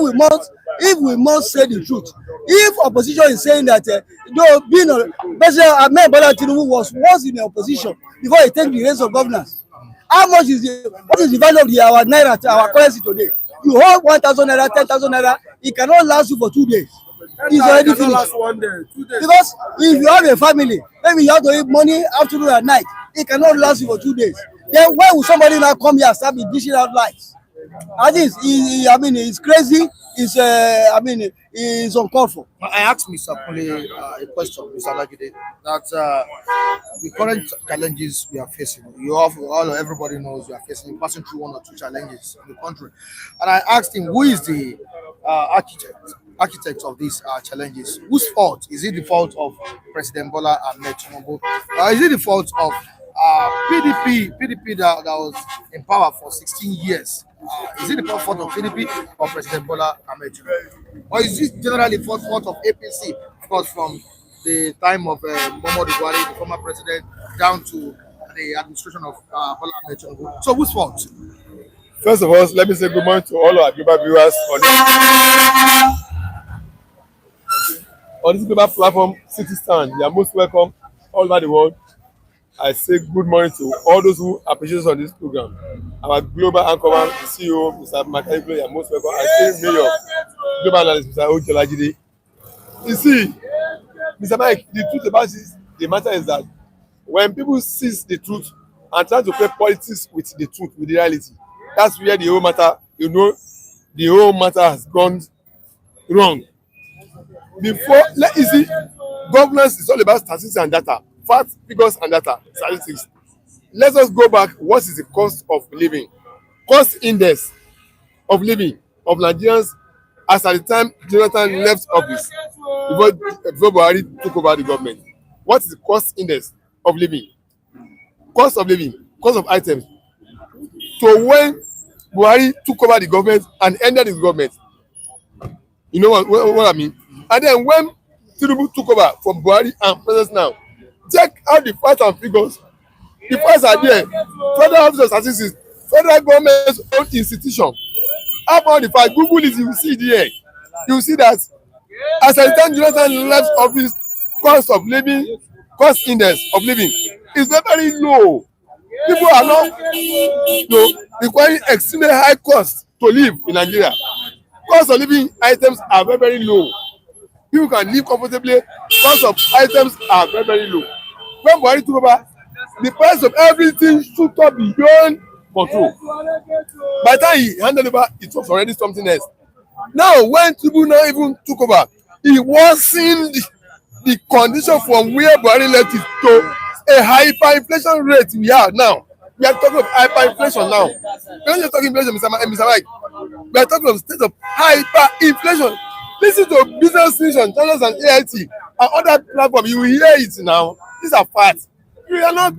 we must say the truth. If opposition is saying that though being President Bola Tinubu was once in the opposition before he take the reins of governance, what is the value of our naira, our currency today? You hold 1,000 naira, 10,000 naira, it cannot last you for 2 days. It's already finished. Last 1 day, 2 days. Because if you have a family, maybe you have to eat money afternoon and night, it cannot last you for 2 days. Then why would somebody now come here and start dishing out lies? I think it's crazy. It's uncalled for. I asked Mr. Kule a question, Mr. Lagide, that the current challenges we are facing, everybody knows we are passing through 1 or 2 challenges in the country. And I asked him, who is the architect of these challenges? Whose fault? Is it the fault of President Bola Ahmed Tinubu? Is it the fault of PDP that was in power for 16 years? Is it the fault of PDP or President Bola Ahmed Tinubu? Or is it generally the fault of APC? Of course, from the time of Muhammadu Buhari, the former president, down to the administration of Bola Ahmed Tinubu. So whose fault? First of all, let me say good morning to all our global viewers. on this global platform, City Stand. You are most welcome all over the world. I say good morning to all those who appreciate us on this program. Our global anchorman, the CEO, Mr. Makari, you are most welcome. I say Mayor, global analyst, Mr. Ojelajide. You see, Mr. Mike, the truth about this, the matter is that when people seize the truth and try to play politics with the truth, with the reality, that's where the whole matter, the whole matter has gone wrong. Before, you see, governance is all about statistics and data, facts, figures, and data, statistics. Let us go back. What is the cost of living? Cost index of living of Nigerians as at the time Jonathan left office before Buhari took over the government. What is the cost index of living? Cost of living, cost of items. So when Buhari took over the government and ended his government, you know what I mean? And then when Tinubu took over from Buhari and present now, check out the facts and figures. The facts are there. Federal Office of Statistics, federal government's own institution. How about the fact? Google it, you will see there. You will see that as at the time Jonathan left office, cost of living, cost index of living is very low. People are not requiring extremely high cost to live in Nigeria. Cost of living items are very low. People can live comfortably. Cost of items are very low. When Buhari took over, the price of everything shoot up beyond control. By the time he handed over, it was already something else. Now, when Tinubu now even took over, he worsened the condition from where Buhari left it to a hyperinflation rate we are now. We are talking of hyperinflation now. We are not just talking inflation, Mr. Mike. We are talking of state of hyperinflation. Listen to Business Nation, channels and AIT and other platforms. You will hear it now. These are facts. You are not.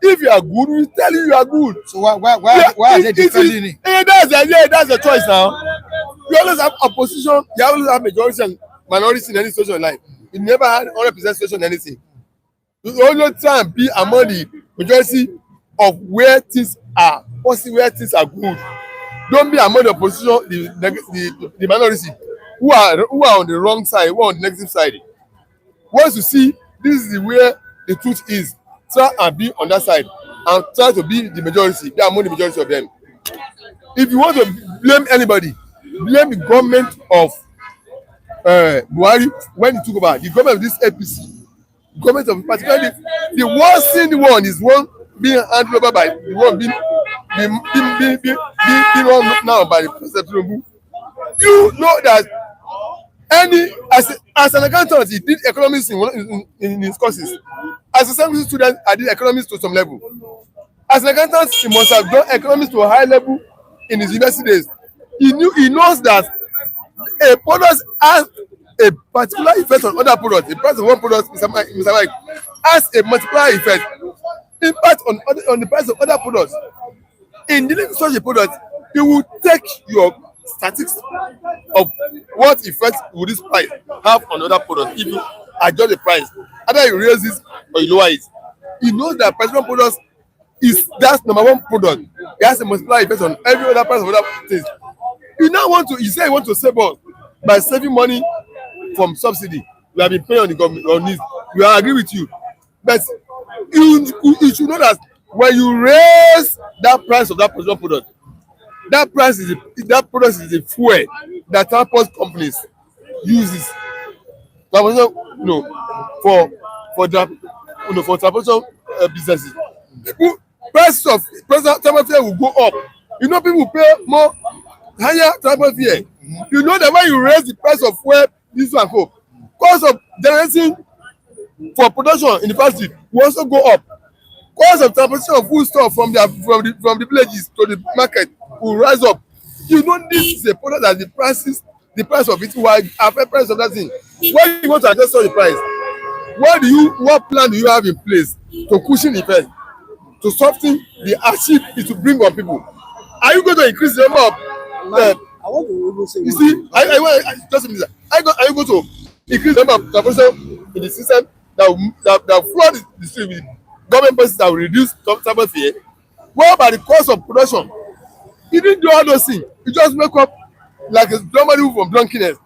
If you are good, we tell you are good. So why are they defending it? That's the choice now. You always have opposition. You always have majority and minority in any situation in life. You never had 100% situation in anything. You always try and be among the majority of where things are possible, where things are good. Don't be among the opposition, the minority who are on the wrong side, who are on the negative side. Once you see this is where the truth is, try and be on that side and try to be the majority, be among the majority of them. If you want to blame anybody, blame the government of Buhari when he took over, the government of this APC, the government of particularly the worst one is one being handled over by the one being run now by the President Bola. You know that as an accountant, he did economics in his courses. As a secondary student, I did economics to some level. As an accountant, he must have done economics to a high level in his university days. He knows that a product has a particular effect on other products. The price of one product, Mr. Mike, has a multiplier effect, impact on the price of other products. In dealing with such a product, you will take your statistics of what effect will this price have on other products if you adjust the price. Either you raise it or you lower it. He knows that personal products is that number one product. It has a multiplier effect on every other price of other things. You say you want to save us by saving money from subsidy. We have been paying on the government on this. We agree with you. But you should know that when you raise that price of that personal product, that product is the fuel that transport companies uses. For transportation businesses. People price of transport fare will go up. You know, people pay more higher transport fare. You know that when you raise the price of fuel, this one go. Cost of generating for production in the factory will also go up. Cost of transportation of food stuff from the villages to the market will rise up. You know this is a product that the price of it will affect price of that thing. When you want to adjust the price, what plan do you have in place to cushion the effect, to soften the hardship it will bring on people? Are you going to increase the number of I want to even say, you see, are you going to increase the number of transportation in the system that will flood the street with government buses that will reduce transport fare? What about the cost of production? You didn't do all those things. You just wake up like a somebody from drunkenness.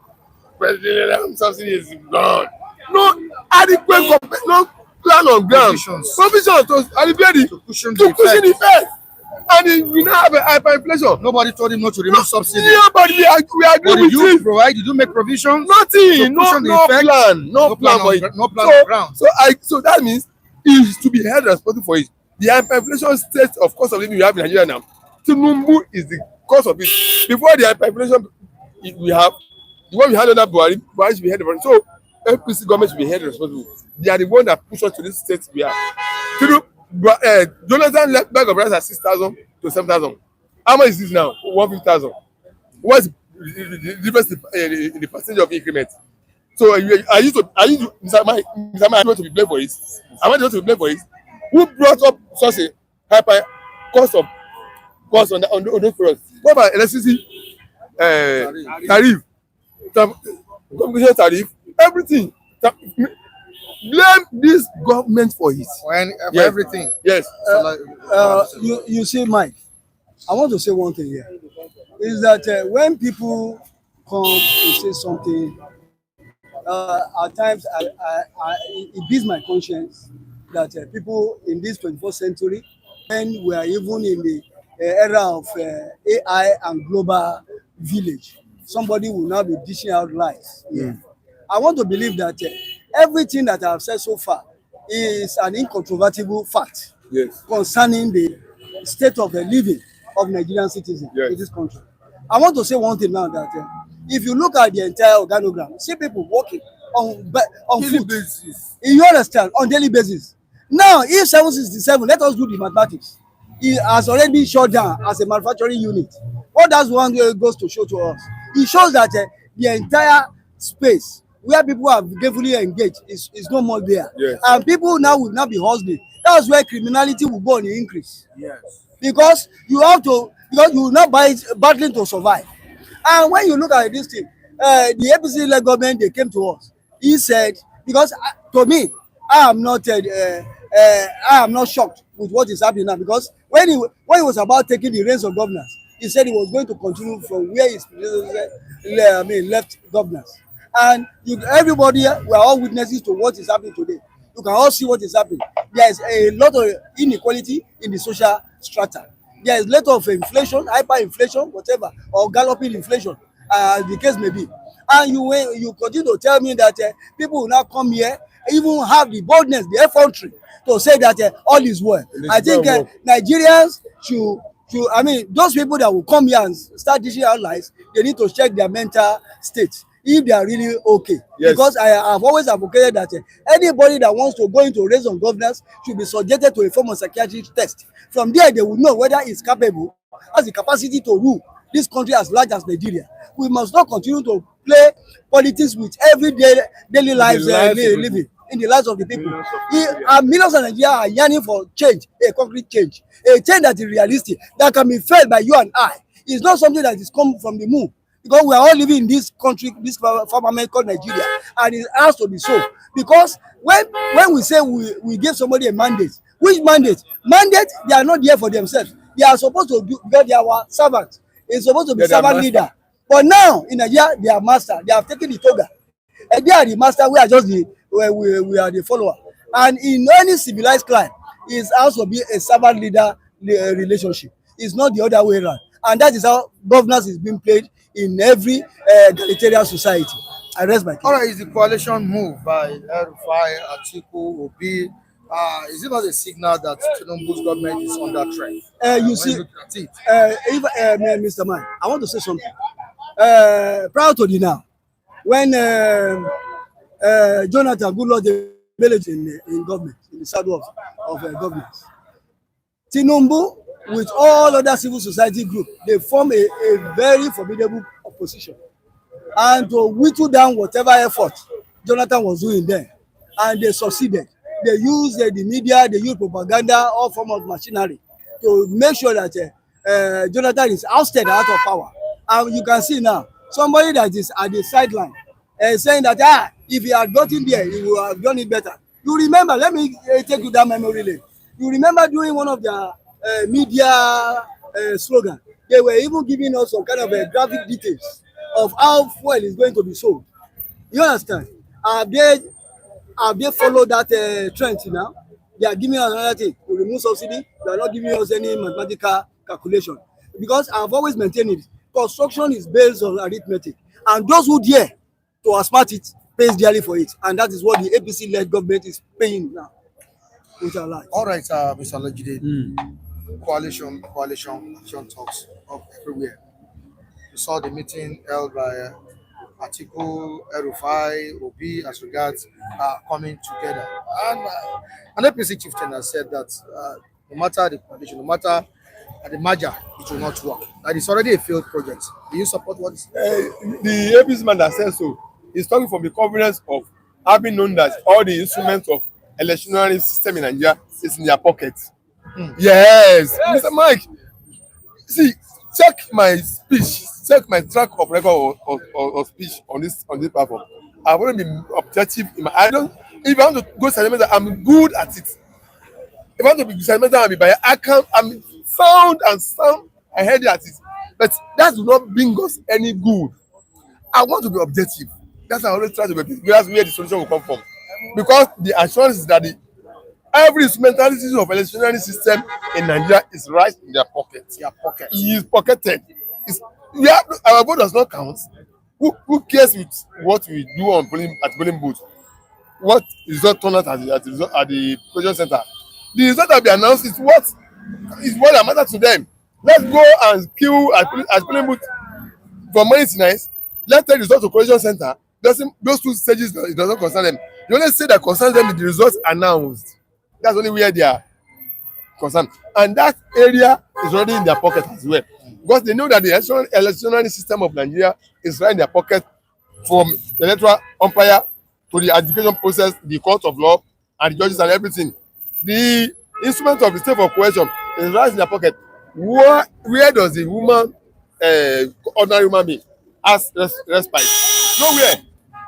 president subsidy is gone. No adequate, no plan on ground. Provision to alleviate To cushion to the cushion the effect. effect. And we now have a hyperinflation. Nobody told him not to remove subsidy. Nobody, we agree But did with you it. provide? Did you make provisions? Nothing, no, cushion the no effect? plan, no plan for it. No plan on ground. So that means he is to be held responsible for it. The hyperinflation state of cost of living we have in Nigeria now, Tinubu is the cause of it. Before the hyperinflation we have, the one we had under Buhari should be held responsible. So APC government should be held responsible. They are the one that push us to this state we are. Jonathan left bag of rice at 6,000 to 7,000. How much is this now? 150,000. What's the difference in the percentage of increment? So are you Mr. Mike, want to be blamed for it? I want to be blamed for it. Who brought up such a hyper cost on those products? What about electricity tariff, communication tariff, everything? Blame this government for it. For Yes. everything. Yes. You see, Mike, I want to say one thing here. Is that when people come to say something, at times it beats my conscience that people in this 21st century, when we are even in the era of AI and global village, somebody will now be dishing out lies. Yeah. I want to believe that everything that I have said so far is an incontrovertible fact concerning the state of the living of Nigerian citizens in this country. I want to say one thing now that if you look at the entire organogram, see people working on daily foot basis. You understand? On daily basis. Now, if 767, let us do the mathematics. It has already been shut down as a manufacturing unit. What does one goes to show to us? It shows that the entire space where people are gainfully engaged is no more there. Yes. And people now will not be hustling. That's where criminality will go on the increase. Yes. Because you will not buy it battling to survive. And when you look at this thing, the APC government, they came to us. He said, because to me, I am not shocked with what is happening now, because when he was about taking the reins of governance, he said he was going to continue from where he left governance. And everybody, we are all witnesses to what is happening today. You can all see what is happening. There is a lot of inequality in the social strata. There is a lot of inflation, hyperinflation, whatever, or galloping inflation, as the case may be. And you continue to tell me that people will now come here, even have the boldness, the effrontery to say that all is well. I think Nigerians should, those people that will come here and start dishing out lies, they need to check their mental state, if they are really okay. Yes. Because I have always advocated that anybody that wants to go into race on governance should be subjected to a form of psychiatric test. From there, they will know whether he's capable, has the capacity to rule this country as large as Nigeria. We must not continue to play politics with everyday daily lives living in the lives of the people. Millions of Nigerians are yearning for change, a concrete change, a change that is realistic, that can be felt by you and I. It's not something that is come from the moon, because we are all living in this country, this farmland called Nigeria, and it has to be so. Because when we say we give somebody a mandate, which mandate? Mandate, they are not there for themselves. They are supposed to do, because they are our servants. It's supposed to be servant leader. But now in Nigeria, they are master. They have taken the toga, and they are the master. We are just we are the follower. And in any civilized clime, it has to be a servant leader relationship. It's not the other way around. And that is how governance is being played in every egalitarian society. I rest my case. All right, is the coalition move by El-Rufai, Atiku, Obi, is it not a signal that Tinubu's government is under threat? You see, Mr. Man, I want to say something. Prior to the now, when Jonathan Goodluck the village in government, in the saddle of governance, Tinubu with all other civil society groups, they form a very formidable opposition, and to whittle down whatever effort Jonathan was doing there, and they succeeded. They used the media, they used propaganda, all form of machinery to make sure that Jonathan is ousted out of power. And you can see now, somebody that is at the sideline saying that if he had gotten there, he would have done it better. You remember, let me take you down memory lane. You remember during one of the media slogan, they were even giving us some kind of graphic details of how fuel is going to be sold. You understand? Have they followed that trend now? They are giving us another thing to remove subsidy. They are not giving us any mathematical calculation, because I've always maintained it. Construction is based on arithmetic, and those who dare to outsmart it pays dearly for it, and that is what the APC-led government is paying now. All right, Mr. Lejide. Coalition talks up everywhere. We saw the meeting held by Atiku, El-Rufai, Obi as regards coming together. And an APC chieftain has said that no matter the coalition, no matter the merger, it will not work. That is already a failed project. Do you support what is The APC man that says so is talking from the confidence of having known that all the instruments of electionary system in Nigeria is in their pocket. Yes, Mr. Mike. See, check my speech, check my track of record of speech on this platform. I've already been objective in my. I don't. If I want to go sentimental, I'm good at it. If I want to be sentimental and be biased, I'm sound. I heard at it, but that will not bring us any good. I want to be objective. That's why I always try to be objective. That's where the solution will come from, because the assurance is that every instrumentality of electionary system in Nigeria is right in their pocket. It is pocketed. Our vote does not count. Who cares with what we do on polling booth? What result turn out at the polling center? The result that be announced is what that matters to them. Let's go and queue at polling booth for money tonight. Let's take the result to collection center. Those two stages, it does not concern them. The only say that concerns them is the results announced. That's only where they are concerned, and that area is already in their pocket as well, because they know that the electoral system of Nigeria is right in their pocket, from the electoral umpire to the education process, the court of law, and the judges and everything. The instrument of the state of coercion is right in their pocket. Where does the woman, ordinary human being, ask respite? Nowhere.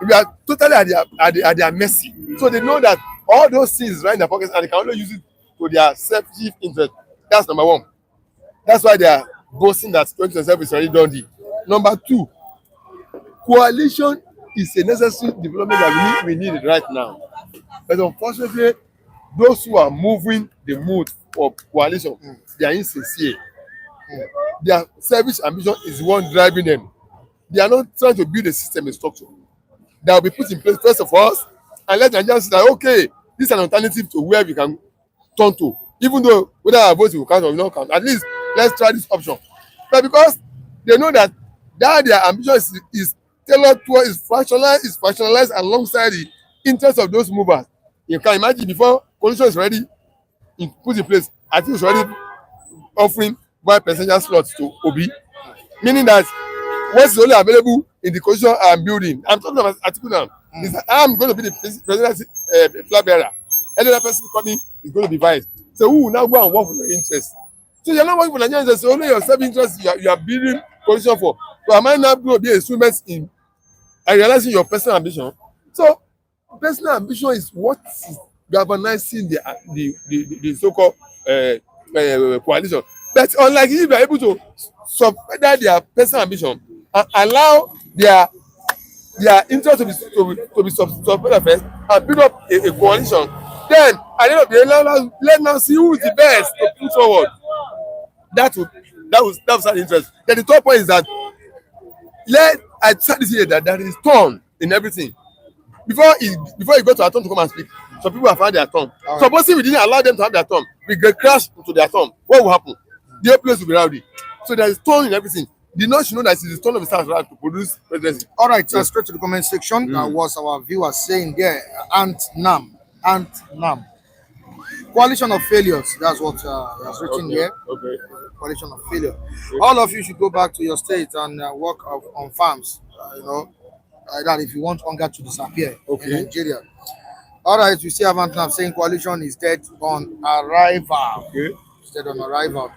We are totally at their mercy. So they know that all those things right in their pockets, and they can only use it to their selfish interest. That's number one. That's why they are boasting that 2027 is already done. Number two, coalition is a necessary development that we need right now. But unfortunately, those who are moving the mood for coalition, they are insincere. Their selfish ambition is the one driving them. They are not trying to build a system, a structure that will be put in place first of all, and let Nigerians say that, okay, this is an alternative to where we can turn to, even though whether our votes will count or will not count. At least let's try this option. But because they know that their ambition is tailored towards, is fractionalized alongside the interests of those movers. You can imagine, before coalition is already put in place, I think it's already offering one passenger slots to Obi, meaning that what is only available in the coalition I'm building. I'm talking about Atiku now. Is that I'm going to be the presidency flag bearer. Any other person coming is going to be vice. So who will now go and work for your interest? So you're not working for Nigerians, it's only your self-interest you are building coalition for. So am I not going to be instruments in realizing your personal ambition? So personal ambition is what is galvanizing the so-called coalition. But unlike if you are able to subvert their personal ambition and allow their interest to be subverted first and build up a coalition, then at the end of the day, let now see who is the best to put forward. That was our interest. Then the third point is that I said this here that there is turn in everything. Before you go to our turn to come and speak, some people have had their turn. Right. Supposing we didn't allow them to have their turn, we get crashed into their turn. What will happen? The whole place will be rowdy. So there is turn in everything. The nation know that it is the turn of the stars to produce presidency. All right, straight to the comment section. Was our viewer saying there, Ant Nam. Coalition of failures. That's what has written here. Okay. Coalition of failure. All of you should go back to your state and work on farms. That if you want hunger to disappear in Nigeria. All right, we see Ant Nam saying coalition is dead on arrival. Okay. It's dead on arrival.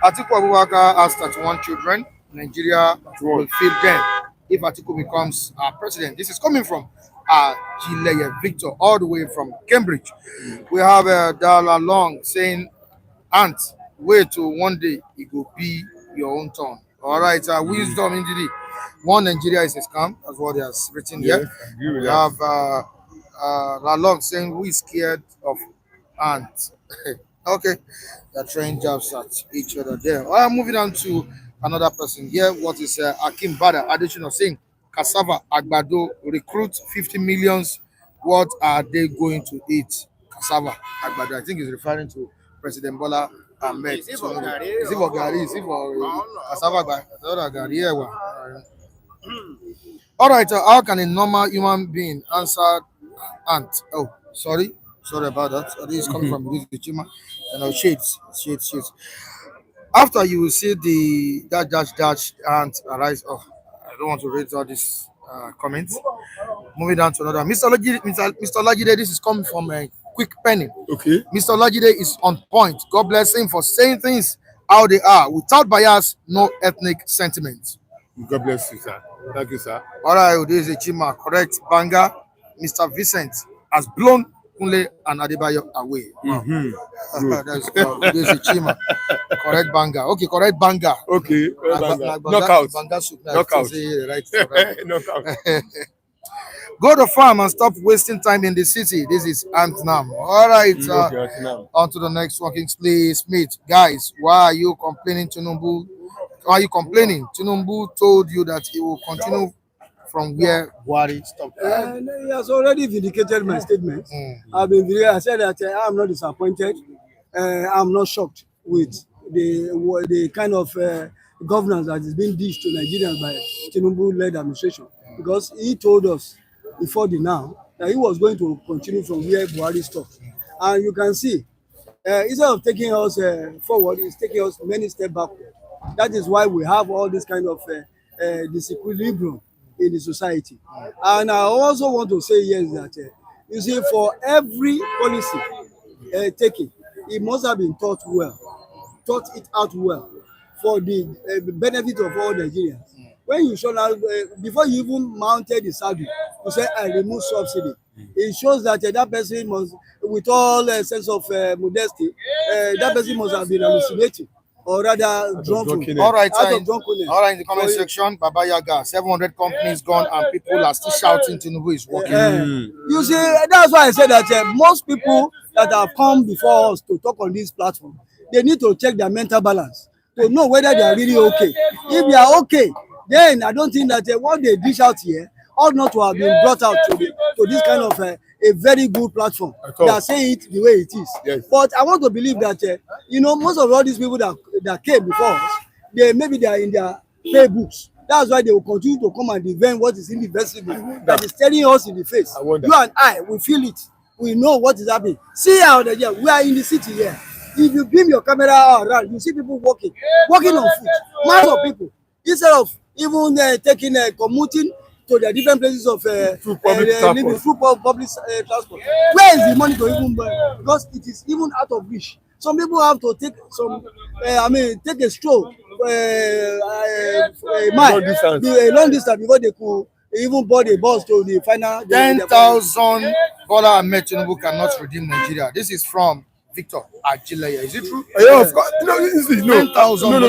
Atiku Abubakar has 31 children. Nigeria will feed them if Atiku becomes president. This is coming from Jileye Victor, all the way from Cambridge. We have Dala Long saying, Aunt, wait till one day it will be your own turn. All right, wisdom indeed. One Nigeria is a scam. That's what they are written Yes, here. I agree with We that. have Lalong saying, "Who is scared of ants?" Okay, they're throwing jabs at each other there. All right, moving on to another person here. What is Akim Bada additional saying? Cassava Agbado recruit 50 millions. What are they going to eat? Cassava Agbado. I think he's referring to President Bola Ahmed Tinubu. Is it for Gary? Is it for cassava? Gary? Yeah, well. All right. How can a normal human being answer ant? Oh, sorry about that. This is coming from the Chima. Shades. After you will see the dash ant arise. Oh, I don't want to read all these comments. Moving down to another. Mr. Lajide, this is coming from a quick penny. Okay. Mr. Lajide is on point. God bless him for saying things how they are without bias, no ethnic sentiment. God bless you, sir. Thank you, sir. All right, this is a Chima. Correct. Banga. Mr. Vincent has blown Kunle and Adebayo away. Wow. That's this is a Chima. Correct Banga. Okay, correct Banga. Okay. Knockout. Banga soup. Knockout. Right. Knockout. Go to farm and stop wasting time in the city. This is Antnam. All right. On to the next one. Kingsley Smith. Guys, why are you complaining, Tinubu? Why are you complaining? Tinubu told you that he will continue from where Buhari stopped. He has already vindicated my statement. I said that I'm not disappointed. I'm not shocked with the kind of governance that is being dished to Nigerians by Tinubu-led administration, because he told us before the now that he was going to continue from where Buhari stopped. And you can see, instead of taking us forward, he's taking us many steps backward. That is why we have all this kind of disequilibrium in the society. And I also want to say yes that you see, for every policy taken, it must have been thought it out well for the benefit of all Nigerians. When you show out, before you even mounted the saddle, you say, I remove subsidy. It shows that that person must, with all sense of modesty, that person must have been hallucinating, or rather drunken. All right, out of drunkenness. all right, in the comment section, Baba Yaga, 700 companies gone and people are still shouting Tinubu is working. You see, that's why I said that most people that have come before us to talk on this platform, they need to check their mental balance to know whether they are really okay. If they are okay, then I don't think that what they dish out here ought not to have been brought out to this kind of a very good platform that say it the way it is. Yes. But I want to believe that most of all these people that came before us, maybe they are in their pay books. That's why they will continue to come and defend what is irreversible, that is staring us in the face. You and I, we feel it. We know what is happening. See how we are in the city here. If you beam your camera around, you see people walking on foot. Mass of people. Instead of even commuting to the different places of living through public transport. Where is the money to even buy? Because it is even out of reach. Some people have to take take a stroll, a long distance before they could even board a bus to the final. 10,000 Bola Ahmed Tinubu cannot redeem Nigeria. This is from Victor Ajileya. Is it true? Yeah, of course. No. 10,000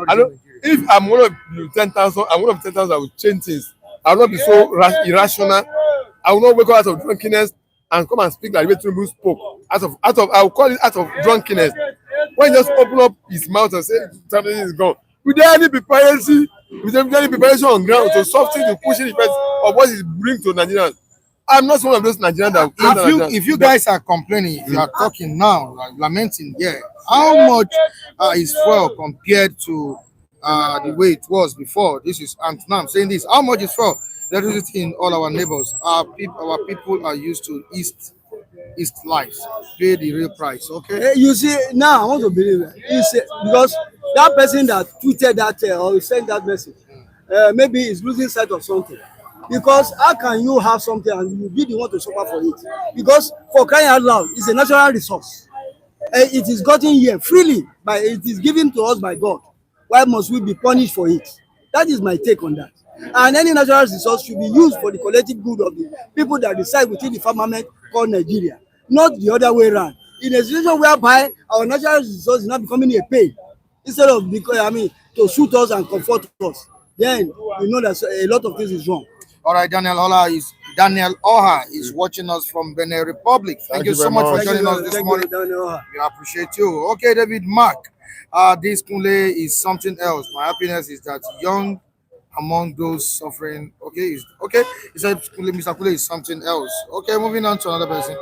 No. If I'm one of the 10,000, I'm one of 10,000 I will change things. I will not be so irrational. I will not wake up out of drunkenness and come and speak like the way Tinubu spoke. I will call it out of drunkenness. When he just open up his mouth and say something is gone, without any preparation on ground to soften the pushing effect of what he brings to Nigerians. I'm not one of those Nigerians that. If you guys are complaining, if you are talking now, like lamenting, how much is fuel compared to the way it was before? This is I'm saying this. How much is fuel? Electricity in all our neighbors. Our people are used to East lives. Pay the real price. Okay. You see, now I want to believe it. Because that person that tweeted that or sent that message, maybe is losing sight of something. Because how can you have something and you really want to suffer for it? Because for crying out loud, it's a natural resource. It is gotten here freely, it is given to us by God. Why must we be punished for it? That is my take on that. And any natural resource should be used for the collective good of the people that reside within the firmament called Nigeria, not the other way around. In a situation whereby our natural resource is not becoming a pain, instead of to suit us and comfort us. then you know that a lot of things is wrong. All right, Daniel Oha is watching us from Benin Republic. Thank you so very much for much. joining us this morning. We appreciate you. Okay, David Mark. This Kunle is something else. My happiness is that young among those suffering. Okay, he said Mr. Kunle is something else. Okay, moving on to another person.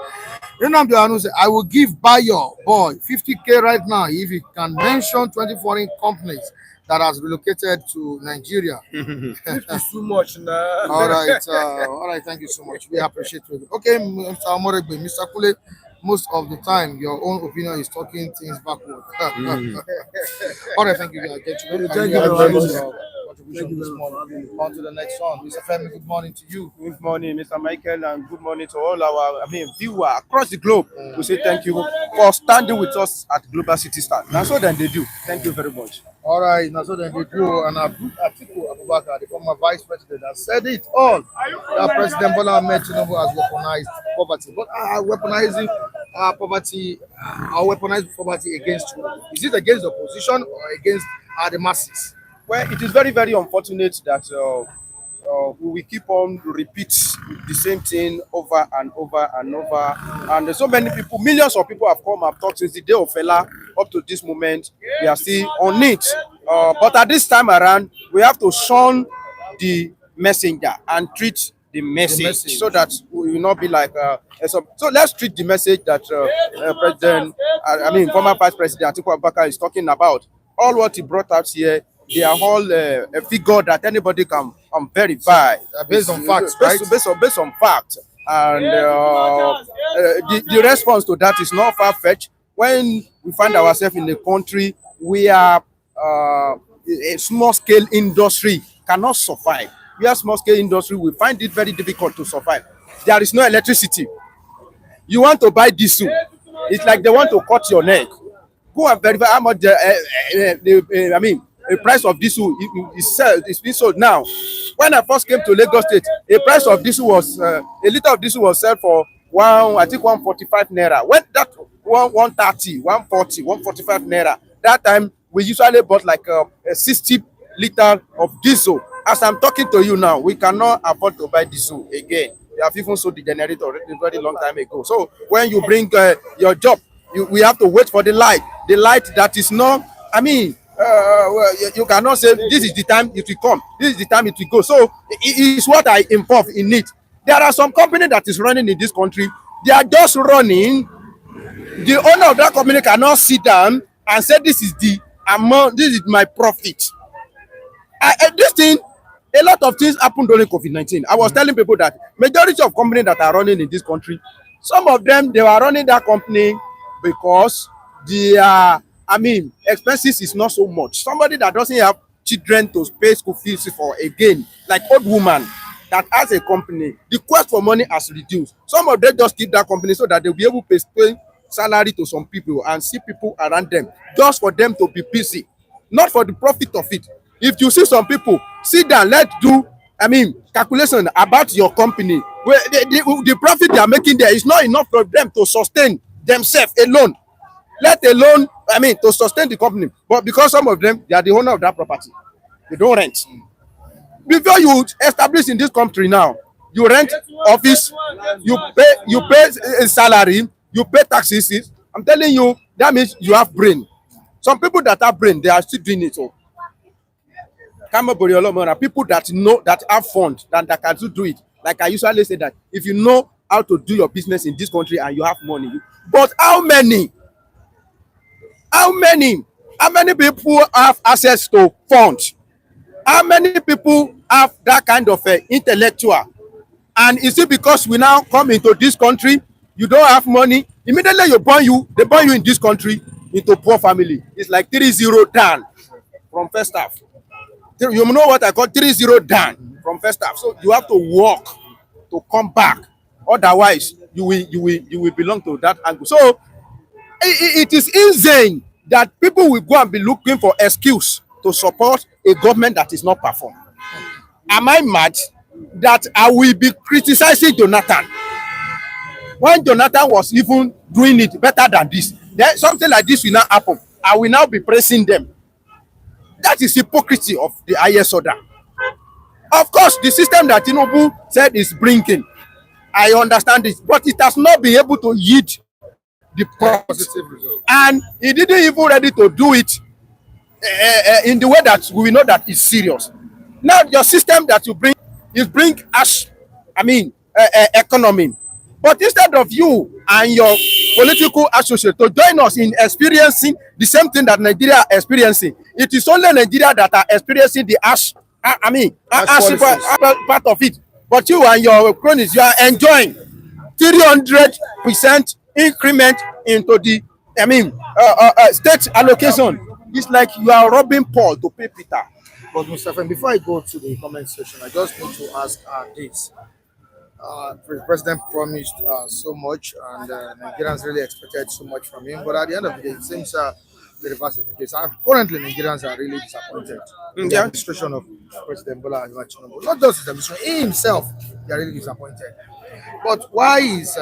Nnamdi Anu said, I will give Bayo boy 50K right now if he can mention 20 foreign companies that has relocated to Nigeria. It's too much now. All right, thank you so much. We appreciate it. Okay, Mr. Amorebe, Mr. Kule, most of the time your own opinion is talking things backward. All right, thank you, guys. Thank you very much. On to the next one. Mr. Femi, good morning to you. Good morning, Mr. Michael, and good morning to all our viewers across the globe. We say thank you for standing with us at Global City Star. Now, so then they do. Thank you very much. All right, now so then they do. And Atiku Abubakar, the former vice president, has said it all that President Bola Ahmed Tinubu has weaponized poverty. But weaponizing poverty, weaponized poverty against who? Is it against the opposition or against the masses? Well, it is very, very unfortunate that we keep on repeat the same thing over and over and over. And so many people, millions of people have come and talked since the day of Fela up to this moment. We are still on it. But at this time around, we have to shun the messenger and treat the message so that we will not be like so let's treat the message that former Vice President Atiku Abubakar is talking about. All what he brought out here, they are all a figure that anybody can verify based on facts, right? Based on facts. And the response to that is not far-fetched. When we find ourselves in a country where a small-scale industry cannot survive, we have small-scale industry, we find it very difficult to survive. There is no electricity. You want to buy diesel, it's like they want to cut your neck. Go and verify how much the price of diesel is being sold now. When I first came to Lagos State, a price of diesel was a liter of diesel was sold for 145 naira. When that 130, 140, 145 naira. That time we usually bought like a 60 liter of diesel. As I'm talking to you now, we cannot afford to buy diesel again. They have even sold the generator already a very long time ago. So when you bring your job, we have to wait for the light that is not, you cannot say this is the time it will come, this is the time it will go. So it is what I involve in it. There are some company that is running in this country, they are just running. The owner of that company cannot sit down and say this is the amount, this is my profit. This thing, a lot of things happened during COVID-19. I was telling people that majority of companies that are running in this country, some of them, they were running that company because their expenses is not so much. Somebody that doesn't have children to pay school fees for again, like old woman that has a company, the quest for money has reduced. Some of them just keep that company so that they'll be able to pay salary to some people and see people around them, just for them to be busy, not for the profit of it. If you see some people, sit down, let's do calculation about your company. Where the profit they are making there is not enough for them to sustain themselves alone, let alone to sustain the company. But because some of them, they are the owner of that property, they don't rent. Before you establish in this country now, you rent office, you pay a salary, you pay taxes. I'm telling you, that means you have brain. Some people that have brain, they are still doing it. So people that know, that have funds, that can still do it. Like I usually say that if you know how to do your business in this country and you have money, but how many people have access to funds? How many people have that kind of intellectual? And is it because we now come into this country, you don't have money, immediately they born you in this country into poor family? It's like 3-0 down from first half. You know what I call 3-0 down from first half. So you have to work to come back. Otherwise, you will belong to that angle. So it is insane that people will go and be looking for excuse to support a government that is not performing. Am I mad that I will be criticizing Jonathan when Jonathan was even doing it better than this? Then something like this will not happen. I will now be praising them. That is hypocrisy of the highest order. Of course, the system that Tinubu said is bringing, I understand this, but it has not been able to yield the positive result. And he didn't even ready to do it in the way that we know that is serious. Now, your system that you bring is bring us, economy. But instead of you and your political associate to join us in experiencing the same thing that Nigeria are experiencing, it is only Nigeria that are experiencing the ash part of it. But you and your cronies, you are enjoying 300% increment into the state allocation. It's like you are robbing Paul to pay Peter. But Mr. Fen, before I go to the comment section, I just need to ask this. The president promised so much, and Nigerians really expected so much from him. But at the end of the day, it seems the reverse is the case. Currently, Nigerians are really disappointed in the administration of President Bola Ahmed Tinubu. Not just his administration, he himself, they are really disappointed. But why is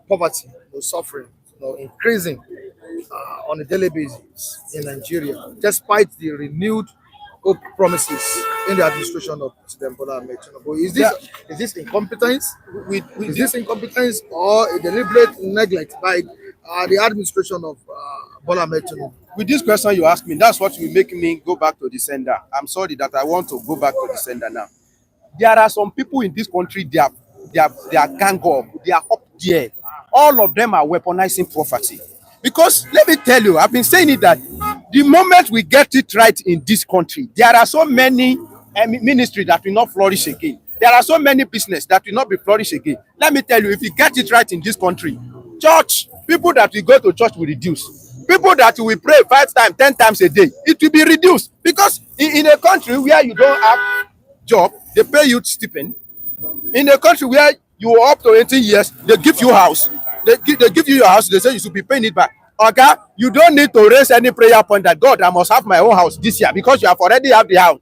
poverty, suffering, increasing on a daily basis in Nigeria, despite the renewed hope promises in the administration of President Bola Ahmed Tinubu? Is this incompetence? Is this incompetence or a deliberate neglect by the administration of Bola Ahmed Tinubu? With this question you ask me, that's what will make me go back to the sender. I'm sorry that I want to go back to the sender now. There are some people in this country, they are gang up, they are up there. All of them are weaponizing poverty. Because let me tell you, I've been saying it that the moment we get it right in this country, there are so many ministries that will not flourish again. There are so many business that will not be flourish again. Let me tell you, if you get it right in this country, church, people that will go to church will reduce. People that will pray 5 times, 10 times a day, it will be reduced. Because in a country where you don't have job, they pay you stipend. In a country where you are up to 18 years, they give you house. They give you your house, they say you should be paying it back. Okay, you don't need to raise any prayer point that God, I must have my own house this year because you have already have the house.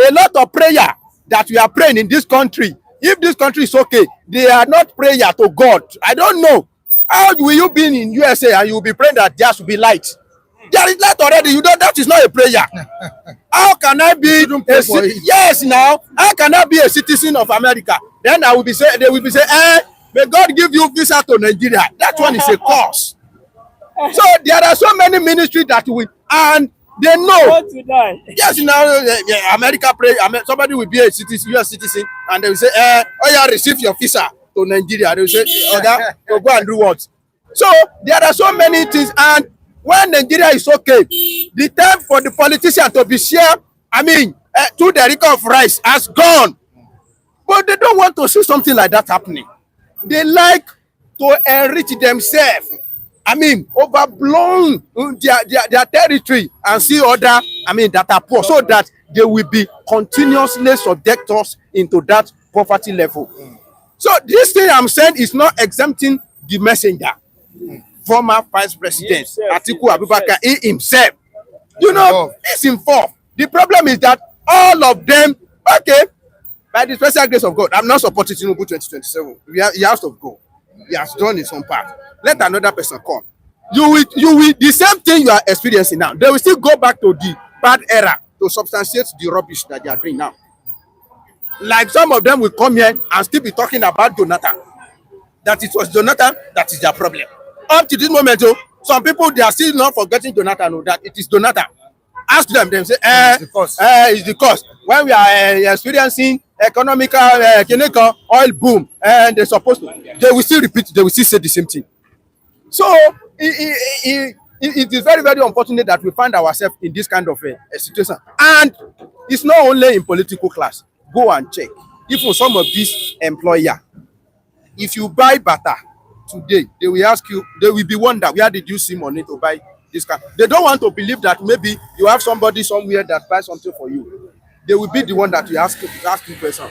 A lot of prayer that we are praying in this country, if this country is okay, they are not prayer to God. I don't know. How will you be in USA and you will be praying that there should be light? There is light already. You know that is not a prayer. How can I be yes now? How can I be a citizen of America? Then they will be saying, may God give you visa to Nigeria. That one is a curse. So there are so many ministries that will, and they know. Yes, now America pray. Somebody will be a citizen, U.S. citizen, and they will say, "Oh yeah, receive your visa to Nigeria." They will say, "Okay, to go and do what?" So there are so many things, and when Nigeria is okay, the time for the politician to be share, to the record of rice has gone. But they don't want to see something like that happening. They like to enrich themselves. Overblown their territory and see other, that are poor, so that they will be continuously subject us into that poverty level. So this thing I'm saying is not exempting the messenger, former Vice President Atiku Abubakar himself. He's involved. The problem is that all of them, by the special grace of God, I'm not supporting Tinubu 2027. He has to go. He has done his own part. Let another person come. You will the same thing you are experiencing now. They will still go back to the bad era to substantiate the rubbish that they are doing now. Like some of them will come here and still be talking about Jonathan. That it was Jonathan that is their problem. Up to this moment, some people they are still not forgetting Jonathan, that it is Jonathan. Ask them, they say, it's the cause. When we are experiencing economical oil boom, and they're supposed to, they will still repeat, they will still say the same thing. So it is very, very unfortunate that we find ourselves in this kind of a situation. And it's not only in political class. Go and check. Even some of these employers, if you buy butter today, they will ask you, they will be wonder, where did you see money to buy this car? They don't want to believe that maybe you have somebody somewhere that buys something for you. They will be the one that you ask you person.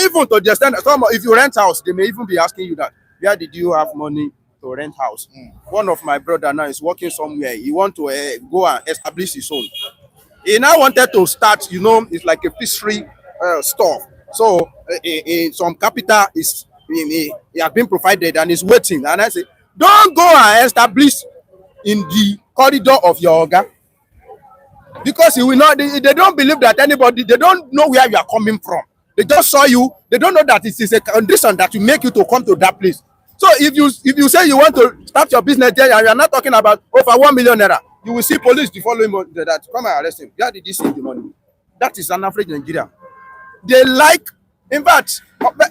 Even to the extent that if you rent house, they may even be asking you that, where did you have money to rent house? One of my brother now is working somewhere. He want to go and establish his own. He now wanted to start, it's like a fishery store. So some capital is he has been provided and is waiting. And I say, don't go and establish in the corridor of your organ. Because you will not, they don't believe that anybody, they don't know where you are coming from. They just saw you, they don't know that it is a condition that will make you to come to that place. So if you say you want to start your business there and you are not talking about over 1 million naira, you will see police the following month that come and arrest him. Where did he see the money? That is an average Nigeria. They like, in fact,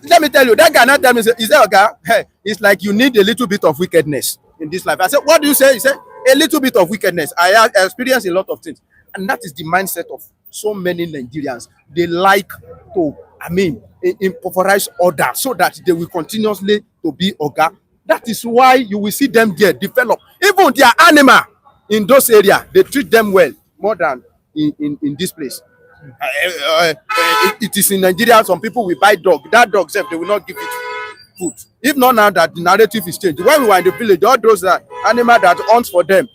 let me tell you, that guy not tell me, is there a guy? Hey, it's like you need a little bit of wickedness in this life. I said, what do you say? He said, a little bit of wickedness. I have experienced a lot of things. And that is the mindset of so many Nigerians. They like to, improvise order so that they will continuously to be oga. That is why you will see them there develop. Even their animal in those areas, they treat them well more than in this place. It is in Nigeria, some people will buy dog. That dog, they will not give it food. If not now that the narrative is changed. When we were in the village, all those animal that hunts for them,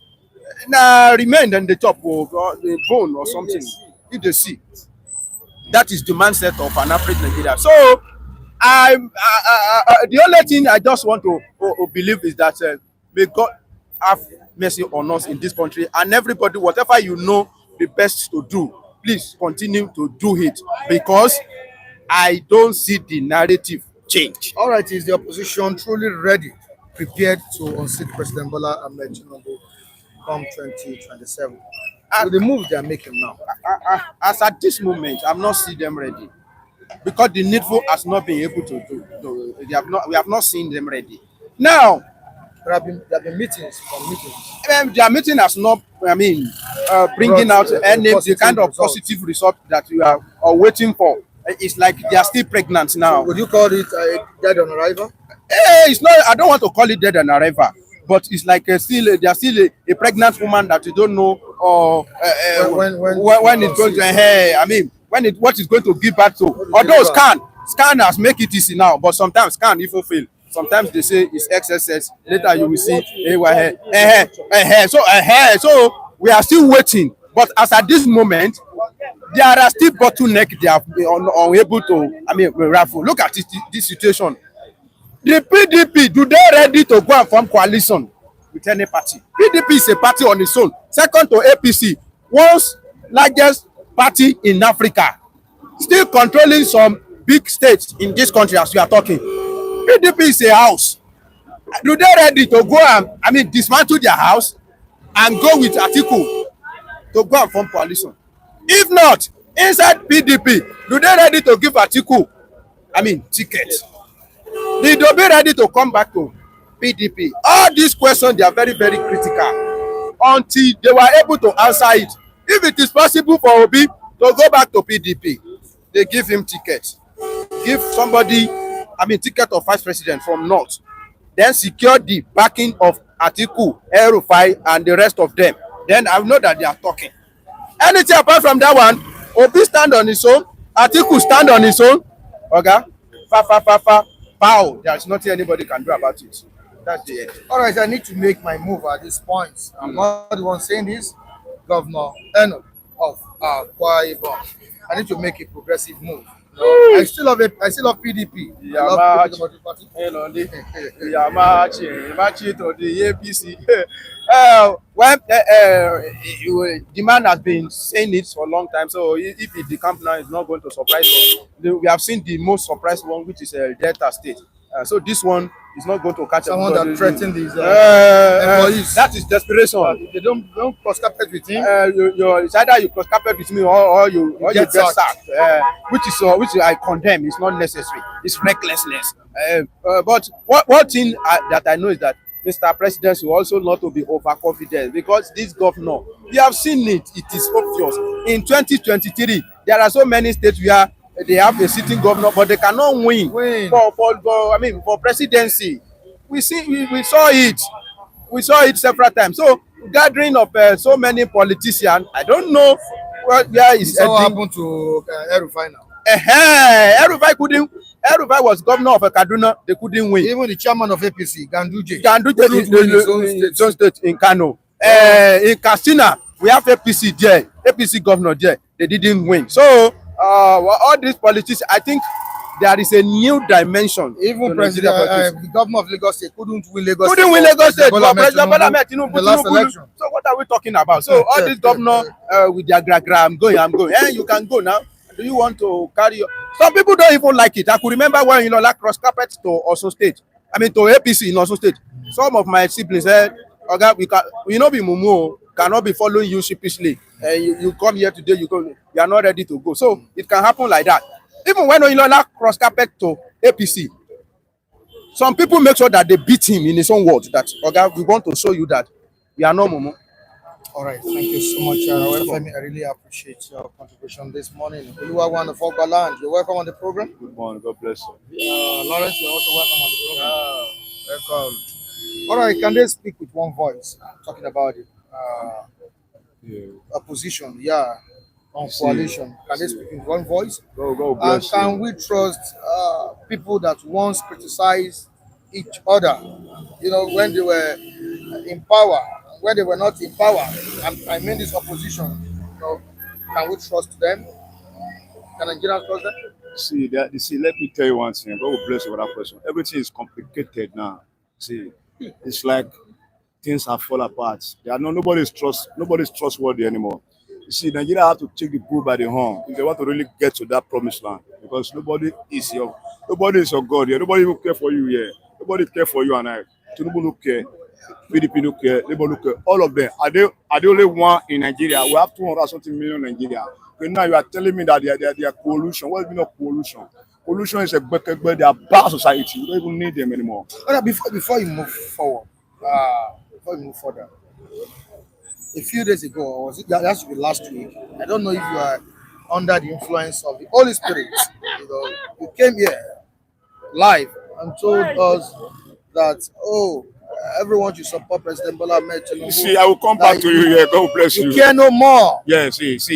remain in the top of the bone or something. If they see. That is the mindset of an average Nigeria. So, the only thing I just want to believe is that may God have mercy on us in this country, and everybody, whatever you know the best to do, please continue to do it, because I don't see the narrative change. All right, is the opposition truly ready, prepared to unseat President Bola Ahmed Tinubu come 2027? So the move they are making now. As at this moment, I'm not seeing them ready, because the needful has not been able to do. We have not seen them ready. Now, There have been meetings. their meeting has not, bringing out any the kind of positive result that we are waiting for. It's like they are still pregnant now. So would you call it dead on arrival? It's not. I don't want to call it dead on arrival, but it's like they are still a pregnant woman that you don't know when it's going to. What is going to give birth to. Although scanners make it easy now, but sometimes scan even fail. Sometimes they say it's XSS. Later you will see So we are still waiting. But as at this moment, there are still bottleneck. They are unable to. Raffle. Look at this situation. The PDP, do they ready to go and form coalition with any party? PDP is a party on its own. Second to APC, once largest party in Africa, still controlling some big states in this country as we are talking. PDP is a house. Do they ready to go and dismantle their house and go with Atiku to go and form coalition? If not, inside PDP, do they ready to give Atiku ticket? Did they be ready to come back to PDP? All these questions, they are very, very critical until they were able to answer it. If it is possible for Obi to go back to PDP, they give him ticket. Give somebody, ticket of vice president from North. Then secure the backing of Atiku, El-Rufai, and the rest of them. Then I know that they are talking. Anything apart from that one, Obi stand on his own, Atiku stand on his own. Okay? Pow. There is nothing anybody can do about it. That's the end. All right, I need to make my move at this point. I'm not the one saying this. Governor Eno of Akwa Ibom. I need to make a progressive move. I still love PDP. We are marching to the APC. The man has been saying it for a long time, so if it becomes now, it's not going to surprise us. We have seen the most surprised one, which is Delta State. So this one is not going to catch someone that threatened these employees. That is desperation. If they don't cross carpet with him, it's either you cross carpet with me or you get sacked. Which I condemn. It's not necessary. It's recklessness. But one thing that I know is that Mr. President will also not to be overconfident, because this governor, we have seen it. It is obvious. In 2023, there are so many states where they have a sitting governor, but they cannot win. For presidency. We saw it. We saw it several times. So gathering of so many politicians, I don't know where is. What happened to El-Rufai now? El-Rufai was governor of Kaduna. They couldn't win. Even the chairman of APC, Ganduje in his own state in Kano. In Katsina, we have APC there. APC governor there. They didn't win. So all these politicians, I think there is a new dimension. Even to President, Nigeria politics. the governor of Lagos State couldn't win Lagos Couldn't win Lagos State, Bola but President Bola Ahmed Tinubu, the last election. So what are we talking about? So all these governors with their gra, I'm going. You can go now. Do you want to carry your... Some people don't even like it. I could remember when like cross carpet to Osun State. I mean to APC in Osun State. Some of my siblings said, "Okay, we not be mumu, cannot be following you sheepishly. And you come here today, you are not ready to go." So it can happen like that. Even when like cross carpet to APC, some people make sure that they beat him in his own words. That okay, we want to show you that we are not mumu. All right, thank you so much, Femi. I really appreciate your contribution this morning. Oluwa wonderful Baland, you're welcome on the program. Good morning. God bless you. Lawrence, you're also welcome on the program. Welcome. All right, can they speak with one voice? Talking about it, opposition, on coalition. Can they speak with one voice? God And bless can you. we trust people that once criticized each other, when they were in power, when they were not in power? I mean this opposition. Can we trust them? Can Nigerians trust them? See, let me tell you one thing. God will bless you with that question. Everything is complicated now. See, it's like things have fall apart. Nobody's trustworthy anymore. You see, Nigeria have to take the bull by the horn if they want to really get to that promised land. Because nobody is your God here. Nobody will care for you here. Nobody care for you and I. Tinubu no care. PDP no care. Labour no care. All of them. Are they only one in Nigeria? We have 200 something million in Nigeria. Okay, now you are telling me that they are coalition. What is mean of coalition? Coalition is they are bad society. We don't even need them anymore. Before you move forward, before you move further, a few days ago, or was it that has to be last week? I don't know if you are under the influence of the Holy Spirit. You came here live and told us that everyone should support President Bola Ahmed Tinubu. See, I will come back to you here. God bless you. You care no more. Yeah, see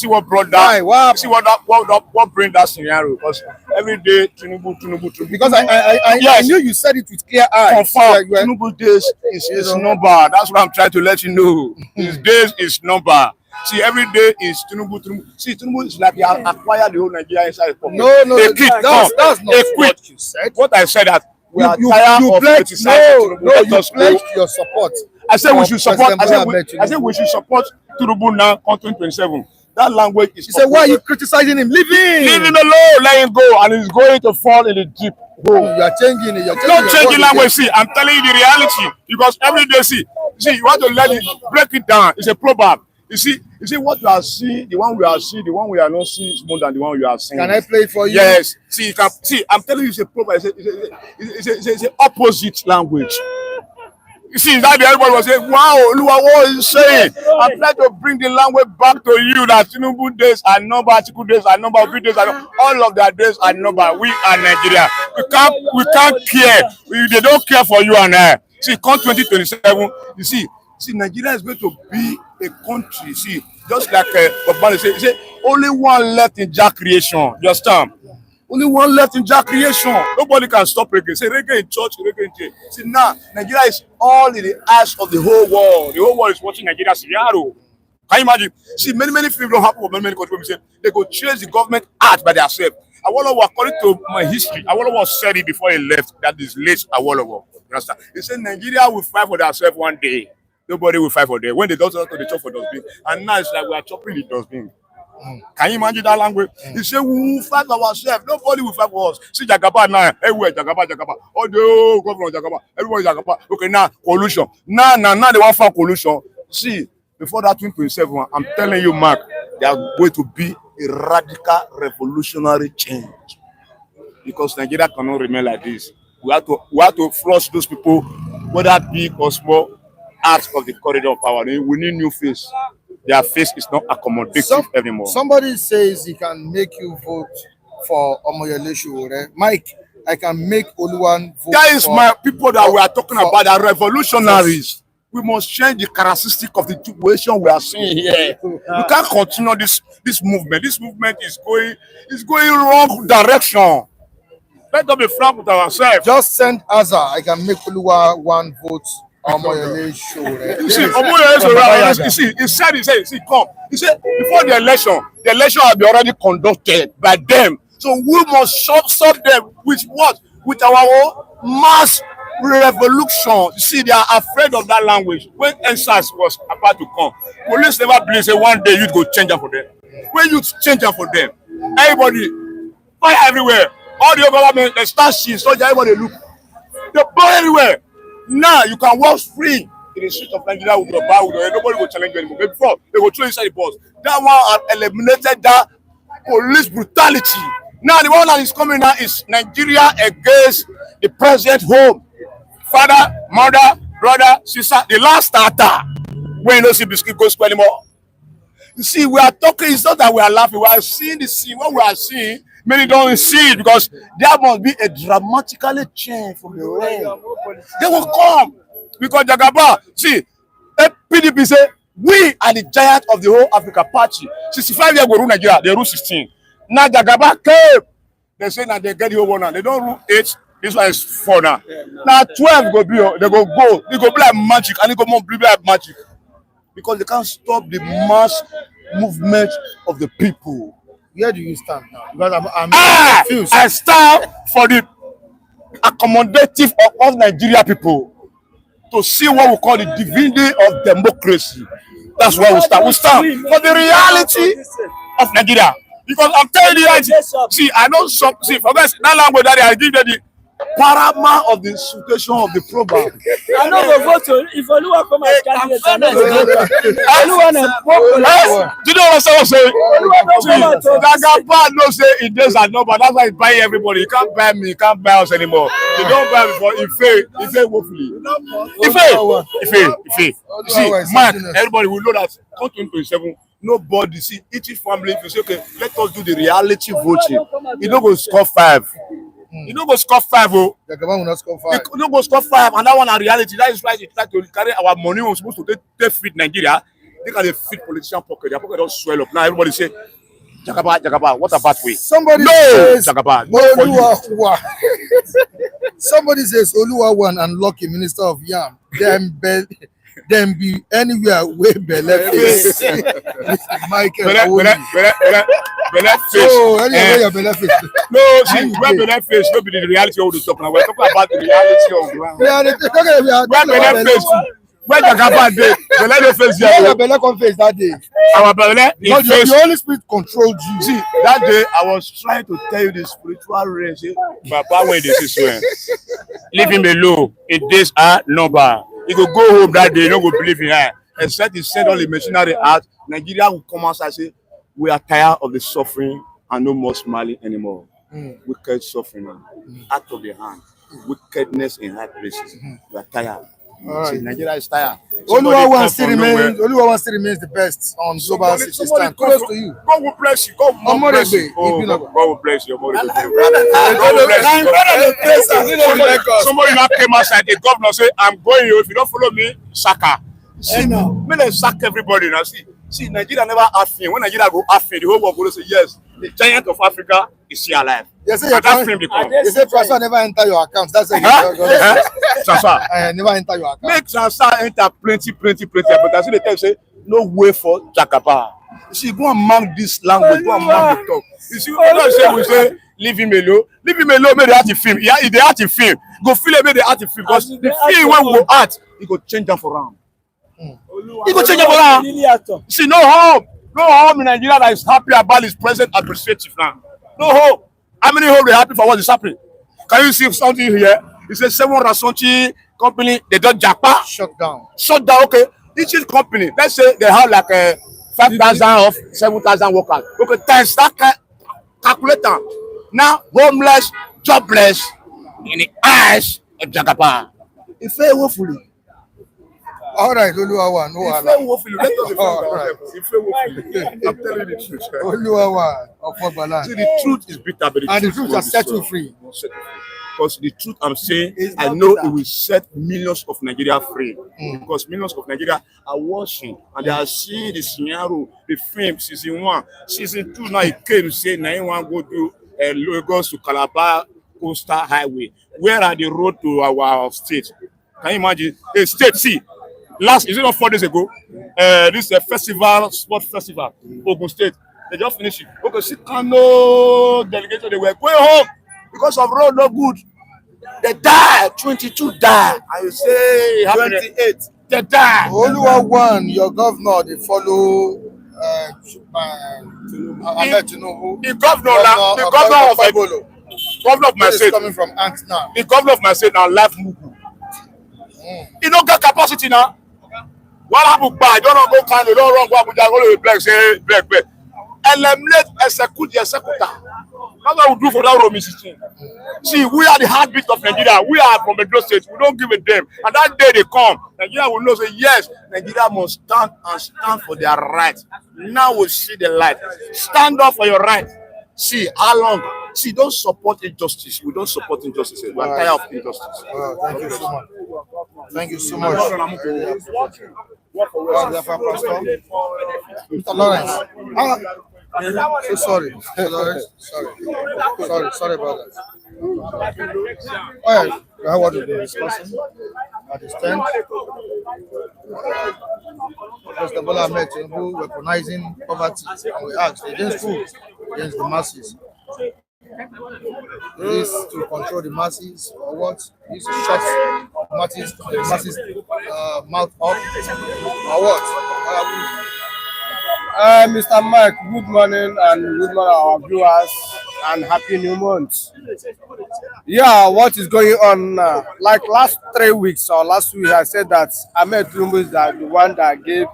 what brought that. Why? See what bring that scenario? Because every day Tinubu. Because I knew you said it with clear eyes. Confirm. Tinubu days is number. That's what I'm trying to let you know. His days is number. See, every day is Tinubu. See, Tinubu is like he acquired the whole Nigeria inside his pocket. No, that's not what you said. What I said that we are you tired of pledged, criticizing Tinubu. you pledged your support. I said we should support. President I said we should support Tinubu now on 2027. That language is. He said, "Why are you criticizing him? Leave him alone. Let him go, and he's going to fall in the deep hole." You are changing it. Don't change the language. See, I'm telling you the reality because every day, see, you want to let it break it down. It's a proverb. You see what you are seeing, the one we are seeing, the one we are not seeing is more than the one you are seeing. Can I play it for you? Yes. See, you can see. I'm telling you, it's a proverb. It's an opposite language. You see, that everybody was saying, "Wow, Oluwa, what is he saying?" I'm trying to bring the language back to you that Tinubu days are number, Atiku days are number, Obi days are number. All of their days are number. We are Nigeria. We can't care. They don't care for you and I. See, come 2027, you see, Nigeria is going to be a country. See, just like Bob say, only one left in Jack creation. You understand? Only one left in Jack creation. Nobody can stop reggae. Say reggae in church, reggae in jail. See, now Nigeria is all in the eyes of the whole world. The whole world is watching Nigeria scenario. Can you imagine? See, many things don't happen for many countries. They go chase the government out by themselves. Awolowo, according to my history, Awolowo said it before he left. That is late Awolowo. You understand? He said Nigeria will fight for themselves one day. Nobody will fight for them. When they don't to the chop for dustbin, and now it's like we are chopping the dustbin. Can you imagine that language? He said we will fight for ourselves. Nobody will fight for us. See Jagaba now, everywhere Jagaba. Oh, the government Jagaba, everybody Jagaba. Okay, now collusion. Now they want for collusion. See, before that 2027, I'm telling you, Mark, they are going to be a radical revolutionary change because Nigeria cannot remain like this. We have to flush those people, whether big or small, out of the corridor of power. We need new face. Their face is not accommodative anymore. Somebody says he can make you vote for Omoyele Sowore. Mike, I can make Oluwan vote. That is my people that we are talking about, are revolutionaries. We must change the characteristic of the situation we are seeing here. We can't continue this movement. This movement is going wrong direction. Let us be frank with ourselves. Just send Aza. I can make Oluwan vote. Omoyele Sowore. You see, Omoyele Sowore, he said, come. He said, before the election had been already conducted by them. So we must stop them with what? With our own mass revolution. You see, they are afraid of that language. When NSAS was about to come, police never believe say one day you'd go change it for them. When you change it for them, everybody, fire everywhere. All the government, they start shit, so everybody look. They burn everywhere. Now you can walk free in the street of Nigeria with your bag, nobody will challenge you anymore. But before, they will throw inside the bus. That one have eliminated that police brutality. Now the one that is coming now is Nigeria against the president home. Father, mother, brother, sister, the last starter. When you don't see biscuit go school anymore. You see, we are talking, it's not that we are laughing, we are seeing the scene. What we are seeing, many don't see it because there must be a dramatically change from the rain. They will come. Because Jagaba, see, PDP say, we are the giant of the whole Africa party. 65 years ago, rule Nigeria, they rule 16. Now Jagaba came. They say now they get the whole one now. They don't rule 8. This one is 4 now. Now 12 go be, they go. They go be like magic, and they go more be like magic. Because they can't stop the mass movement of the people. Where do you stand now? Because I'm confused. I stand for the accommodative of Nigeria people to see what we call the divinity of democracy. That's where we stand. We stand for the reality of Nigeria. Because I'm telling you, see, I know some, see, for that language that I give them the paramount of the situation of the program. I know the vote if Oluwa come as candidate. I know the vote. Oluwa na popular. Do you know what someone say? Jagaba no say it does and no, but that's why he buy everybody. You can't buy me, you can't buy us anymore. You don't buy me for Ife woefully. Ife. See, man, everybody will know that 2027. Nobody see each family. If you say, okay, let us do the reality voting. You don't go score 5. You don't go score 5. Oh, the government will not score 5. You don't go score 5, and that one are reality. That is why they try to carry our money. We're supposed to take feed Nigeria. They can feed politician pocket. Their pocket don't swell up. Now everybody say, Jagaba, what about we? Somebody says, Jagaba. Somebody says Oluwa one and Lucky Minister of Yam. Them be anywhere way belle face. Michael, belle face. Oh, anyway, your belle face. No, see, where belle face, no be the reality of the talk. Now we're talking about the reality of ground. Where belle face, where Jagaba dey, belle face here. Where your belle come face that day? Our belle is face. The Holy Spirit controlled you. See, that day I was trying to tell you the spiritual race. Papa, when they say, leave him alone. It days are number. He go home that day, you don't go believe in her. Except he send all the machinery out. Nigeria will come out and say, we are tired of the suffering and no more smiling anymore. Wicked suffering out of the hand. Wickedness in high places. We are tired. Right. See, Nigeria is tired. Oluwa one still remains the best on global city stand. Kudos to you. God will bless you. God will bless you. God will bless you. Somebody now came outside, the governor said, I'm going here. If you don't follow me, Saka. See, may they sack everybody now. See, Nigeria never asked me. When Nigeria go ask me, the whole world will say, yes, the giant of Africa is still alive. They say transfer never enter your account. That's it. Transfer never enter your account. Make transfer enter plenty. But I see the tell say no way for Jagaba. You see, go and mark this language. Go and mark the talk. You see, we say leave him alone. Leave him alone. Make the art film. Yeah, if the art film, go feel it. Make the art film. Because the film when we go art, he go change them for round. He go change them for round. See, no home in Nigeria that is happy about his present administrative now. No hope. How many homes are happy for what is happening? Can you see something here? It says 7 Rasonchi company, they don't japa. Shut down, okay. Each company, let's say they have like 5,000 or 7,000 workers. Okay, times that calculator. Now, homeless, jobless, in the eyes of Jagaba. It failed woefully. All right, Oluwa one. No, it failed woefully. Let us it failed woefully. I'm telling you the truth. Oluwa one of Fogbaland. See, the truth is bitter, but the truth has set you free. Because the truth I'm saying, I know it will set millions of Nigeria free. Because millions of Nigeria are watching and they are seeing the scenario, the film, season 1. Season 2 now it came to say, now you want to go to Lagos to Calabar Coastal Highway. Where are the road to our state? Can you imagine? A state, see, is it not 4 days ago? This is a festival, sport festival, Ogun State. They just finished it. Okay, see, Kano delegation, they were going home because of road no good. They died. 22 died. And you say 28. They died. Oluwa one, your governor, they follow Ahmed Tinubu. The governor of my state. Coming from Ant now. The governor of my state now life mugu. He don't get capacity now. What happened? I don't know. Go kind of don't run. Go Abuja. Go to black. Say black. Eliminate, execute the executor. That's what we do for that Romy system. See, we are the heartbeat of Nigeria. We are from Edo State. We don't give a damn. And that day they come, Nigeria will know, say, yes, Nigeria must stand for their rights. Now we see the light. Stand up for your right. See, how long? See, don't support injustice. We don't support injustice. We are tired of injustice. Thank you so much. Thank you so much. Mr. Lawrence. So sorry. Sorry about that. All right, we have what we've been discussing at this time. President Bola Ahmed Tinubu weaponizing poverty, and we asked against who? Against the masses. Is this to control the masses or what? Is to shut the masses mouth up or what? Mr. Mike, good morning and good morning our viewers and happy new month. Yeah, what is going on now? Like last 3 weeks or last week, I said that Ahmed Tinubu is the one that gave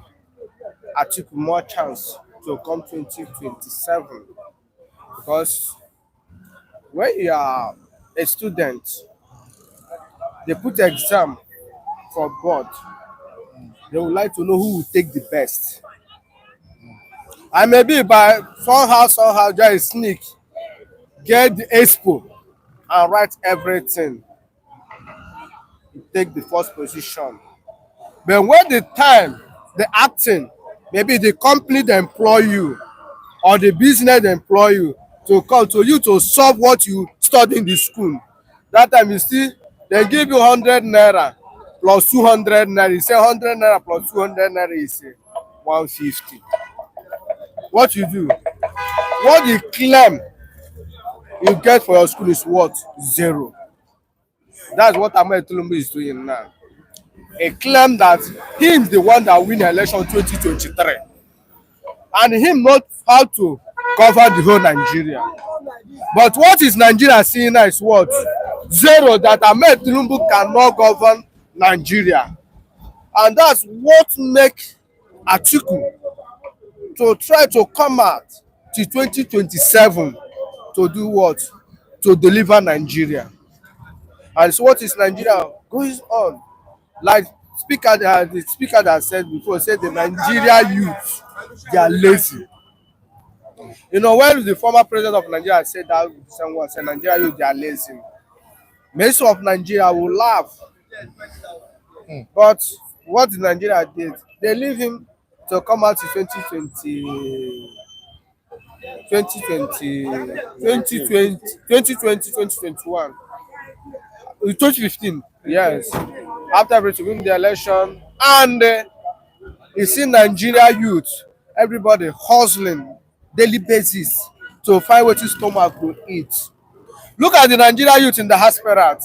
Atiku more chance to come 2027 because when you are a student, they put exam for board. They would like to know who will take the best. And maybe by somehow just sneak, get the expo and write everything. You take the first position. But when the time, the acting, maybe the company they employ you or the business they employ you to come to you to solve what you study in the school. That time you see, they give you 100 naira plus 200 naira. You say 100 naira plus 200 naira, you say 150. What you do? What you claim you get for your school is what? 0. That's what Ahmed Tinubu is doing now. He claimed that he is the one that win the election 2023. And him not how to govern the whole Nigeria. But what is Nigeria seeing now is what? 0, that Ahmed Tinubu cannot govern Nigeria. And that's what make Atiku to try to come out to 2027 to do what? To deliver Nigeria. And so what is Nigeria going on? Like the speaker that said before, said the Nigeria youth, they are lazy. You know, when the former president of Nigeria said that, someone said Nigeria youth, they are lazy. Most of Nigeria will laugh. But what Nigeria did, they leave him to come out in 2015, yes. After everything, win the election, and you see Nigeria youth, everybody hustling daily basis to find what his stomach will eat. Look at the Nigeria youth in the aspirant.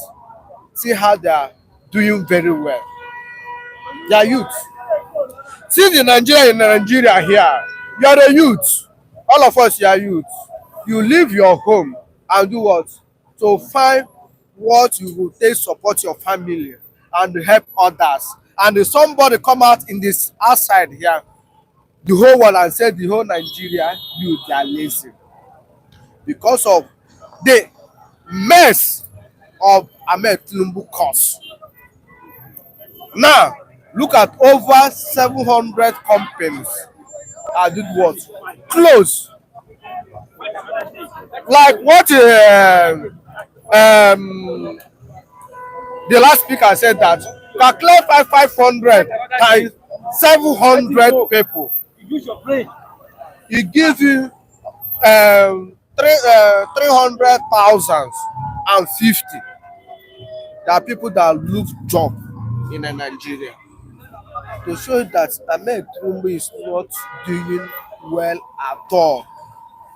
See how they are doing very well. They are youth. See the Nigeria in Nigeria here. You are a youth. All of us, you are youth. You leave your home and do what? To find what you will take support your family and help others. And if somebody come out in this outside here, the whole world, and say the whole Nigeria youth, they are lazy. Because of the mess of Ahmed Tinubu cause. Now, look at over 700 companies are did what? Close. Like what the last speaker said that calculate 500 times 700 people. He gives you 300,050. There are people that lose job in Nigeria. To show that Ahmed Tinubu is not doing well at all.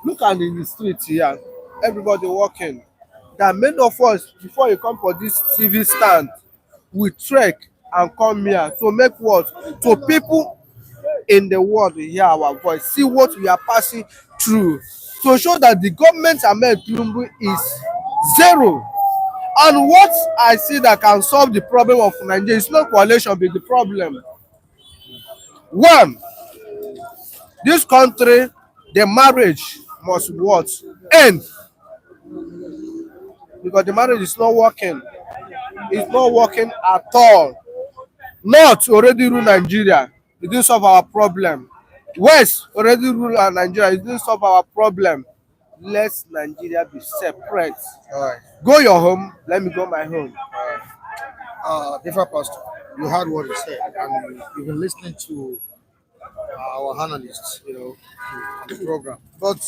Look at the street here. Everybody walking. That many of us, before you come for this TV stand, we trek and come here to make what? To people in the world hear our voice, see what we are passing through, to show that the government Ahmed Tinubu is zero. And what I see that can solve the problem of Nigeria is not coalition be the problem. One, this country, the marriage must what? End. Because the marriage is not working. It's not working at all. North already rule Nigeria. It didn't solve our problem. West already rule Nigeria. It didn't solve our problem. Let Nigeria be separate. All right. Go your home. Let me go my home. Different pastor, you heard what he said, and you've been listening to our analysts, on the program. But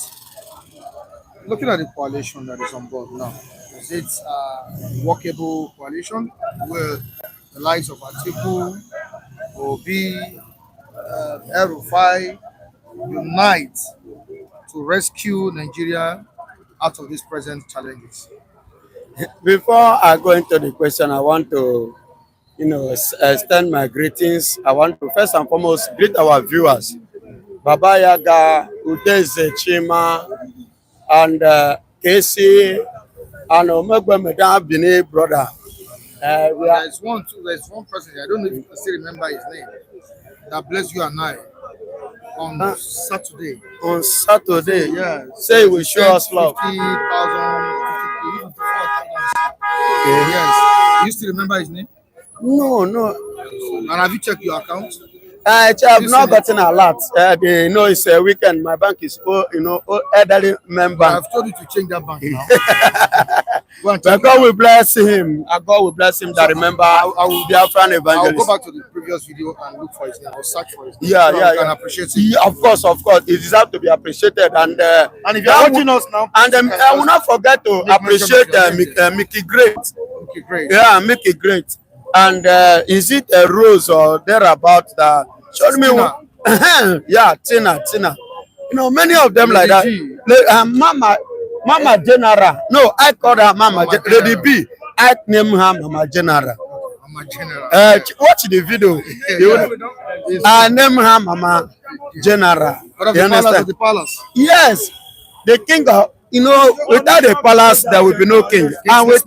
looking at the coalition that is on board now, is it a workable coalition with the likes of Atiku, Obi, El-Rufai unite to rescue Nigeria out of these present challenges? Before I go into the question, I want to, extend my greetings. I want to first and foremost greet our viewers, Baba Yaga, Udeze Chima, and Casey, and Omegbe Medan Bini brother. There's one person, I don't know if you can still remember his name, that blessed you and I on Saturday. On Saturday, Yeah. say we show us love. 50,000, 54,000. Yes. You still remember his name? No. And have you checked your account? I have not gotten a lot. They know it's a weekend. My bank is, elderly member. I've told you to change that bank now. Go and But check God will bless him. God will bless him that remember I will be a friend I'll evangelist. go back to the previous video and look for his name or search for his name. Yeah, so yeah, you can yeah. appreciate it. Yeah, of course. It deserves to be appreciated. And And if you're watching us now, and I will not forget to Make appreciate mention of your Mickey Great. okay, great. Yeah, Mickey Great. And is it a rose or thereabout that showed me? Yeah, Tina. Many of them like that. G. Mama General. No, I call her Mama Lady B. I name her Mama General. I'm a general. Watch the video. I name her Mama General. What of You the palace understand? of the palace? Yes, the king of, without the palace there will be no king. And with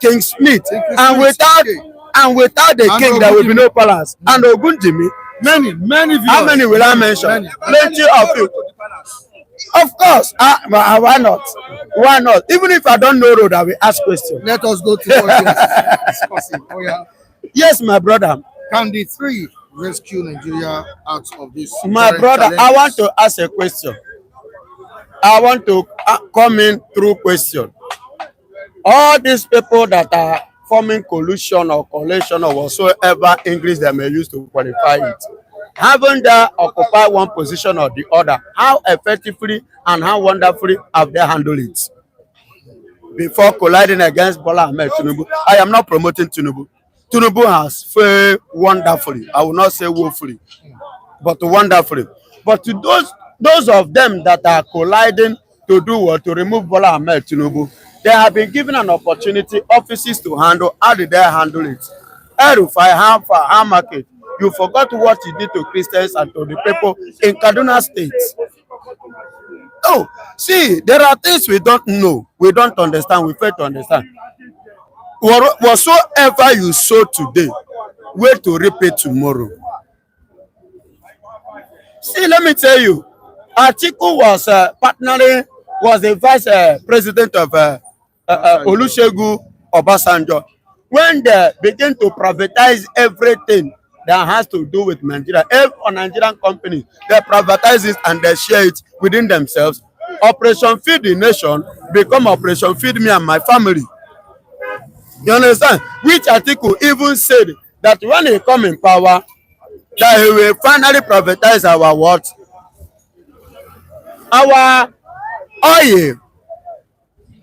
King Smith. And without the king there will be no palace. And Ogunjimi. Many viewers. How many will I mention? Many. Plenty of you. Of course. Why not? Why not? Even if I don't know road, I will ask questions. Let us go to what we are discussing. Oh yeah. Yes, my brother. Can the three rescue Nigeria out of this? My current brother, I challenges? want to ask a question. I want to come in through question. All these people that are forming collusion or coalition or whatsoever English they may use to qualify it, haven't they occupied one position or the other? How effectively and how wonderfully have they handled it? Before colliding against Bola Ahmed Tinubu, I am not promoting Tinubu. Tinubu has failed wonderfully. I will not say woefully, but wonderfully. But to those of them that are colliding to do what? To remove Bola Ahmed Tinubu, they have been given an opportunity, offices to handle. How did they handle it? El-Rufai, how far, how market? You forgot what he did to Christians and to the people in Kaduna State. Oh, see, there are things we don't know, we don't understand, we fail to understand. Whatsoever you sow today, wait to reap it tomorrow. See, let me tell you, Atiku was the vice president of Olusegun Obasanjo. When they begin to privatize everything that has to do with Nigeria, every Nigerian company, they privatize it and they share it within themselves. Operation Feed the Nation become Operation Feed Me and My Family. You understand? Which Atiku even said that when he come in power, that he will finally privatize our what? Our oil.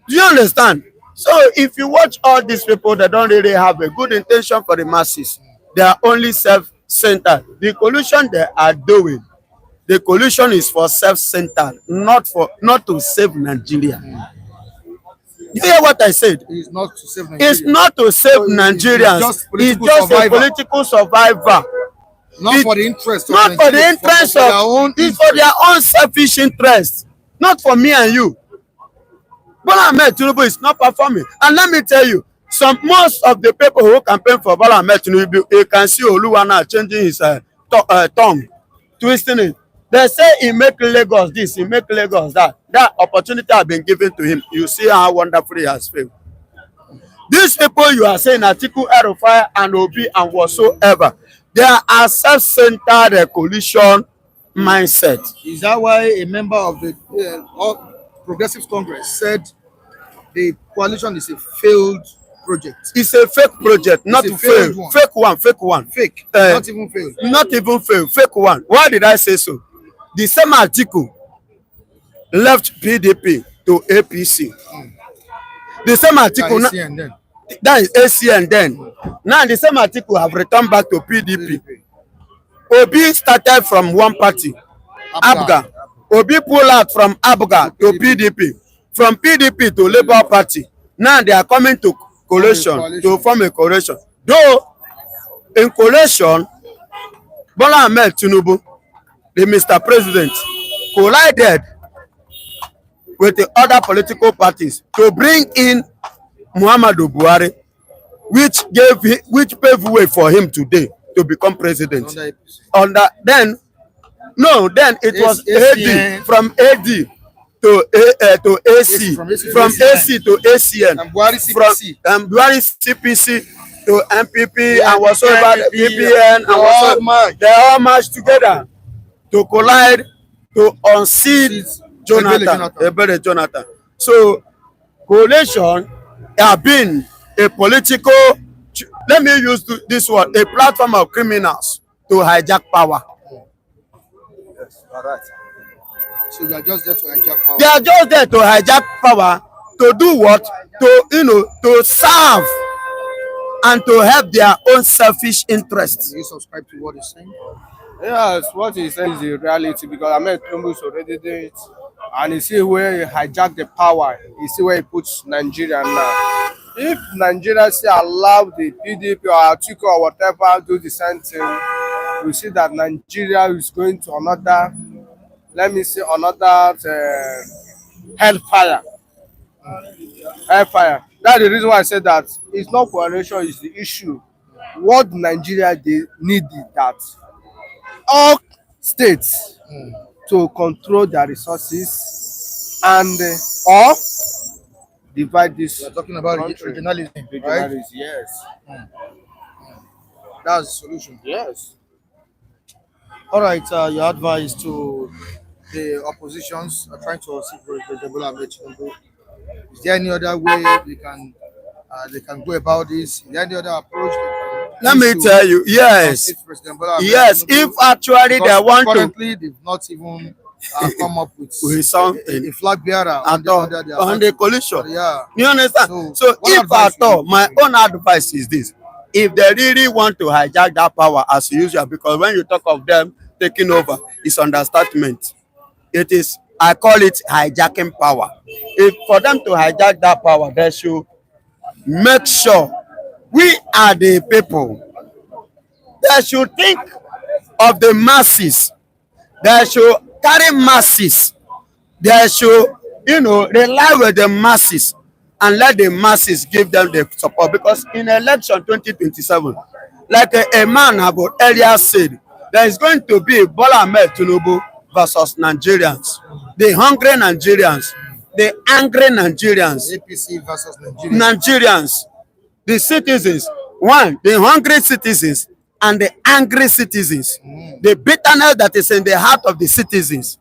Do you understand? So if you watch all these people that don't really have a good intention for the masses, they are only self-centered. The collusion they are doing The coalition is for self-centered, not to save Nigeria. You hear what I said? It's not to save Nigeria. It's not to save Nigerians. It's just a political survivor. Not for the interest of not for the interest of their own it's for their own selfish interest. Not for me and you. Bola Ahmed Tinubu is not performing. And let me tell you, most of the people who campaign for Bola Ahmed Tinubu, you can see Oluwana changing his tongue, twisting it. They say he make Lagos this, he make Lagos that. That opportunity has been given to him. You see how wonderful he has failed. These people you are saying, Atiku Abubakar and Obi and whatsoever, they are self-centered coalition mindset. Is that why a member of the Progressive Congress said the coalition is a failed project? It's a fake project, not to fail. Fake one. Fake, not even failed. Not even fail, fake one. Why did I say so? The same Atiku left PDP to APC. The same Atiku, that is ACN then. Now the same Atiku have returned back to PDP. Obi started from one party, Abga. Obi pulled out from Abga to PDP. From PDP to Labour Party. Now they are coming to coalition to form a coalition. Though in coalition, Bola Ahmed Tinubu, the Mr. President, collided with the other political parties to bring in Muhammadu Buhari, which paved way for him today to become president. Then it was AD, from AD to AC, from AC to ACN, from Buhari CPC to MPP and whatsoever, BPN and whatsoever. They all marched together to collide to unseat Jonathan. So coalition have been a political, let me use this word, a platform of criminals to hijack power. Yes, all right. So they are just there to hijack power. They are just there to hijack power to do what? To serve and to help their own selfish interests. Do you subscribe to what he's saying? Yes, what he's saying is the reality because Ahmed Tinubu is already doing it. And you see where he hijacked the power, you see where he puts Nigeria now. If Nigeria say allow the PDP or Atiku or whatever do the same thing, we see that Nigeria is going to another, let me say, another hellfire. Hellfire. That's the reason why I said that it's not coalition is the issue. What Nigeria they need is that all states to control their resources and or divide this. You're talking about regionalism, right? Yes. That's the solution. Yes. All right, your advice to the oppositions are trying to see President Bola Ahmed Tinubu. Is there any other way they can go about this? Is there any other approach? Let me tell you, yes, if actually they want to. Currently, they've not even come up with something, a flag bearer on the coalition. Yeah. You understand? So if at all, my own advice is this: if they really want to hijack that power as usual, because when you talk of them taking over, it's understatement. It is, I call it hijacking power. If for them to hijack that power, they should make sure we are the people. They should think of the masses. They should carry masses. They should, rely with the masses and let the masses give them the support. Because in election 2027, like a man about earlier said, there is going to be Bola Ahmed Tinubu versus Nigerians. The hungry Nigerians, the angry Nigerians. APC versus Nigerians. The citizens, the hungry citizens and the angry citizens. The bitterness that is in the heart of the citizens,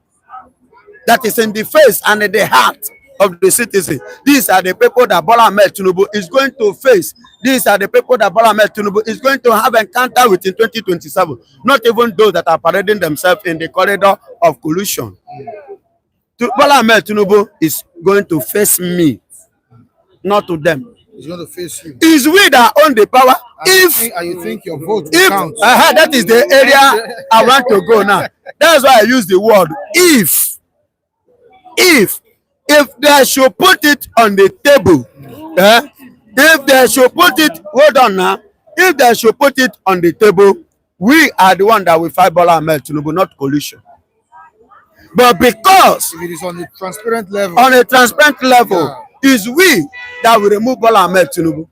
that is in the face and in the heart of the citizens. These are the people that Bola Ahmed Tinubu is going to face. These are the people that Bola Ahmed Tinubu is going to have encounter with in 2027. Not even those that are parading themselves in the corridor of collusion. Bola Ahmed Tinubu is going to face me, not to them. is going to face you. It's we that own the power. And you think your vote will count. That is the area I want to go now. That's why I use the word if they should put it on the table, if they should put it, hold on now, if they should put it on the table, we are the one that will fight Bola Ahmed Tinubu, not coalition. But because if it is on a transparent level, it's we that will remove Bola Ahmed Tinubu,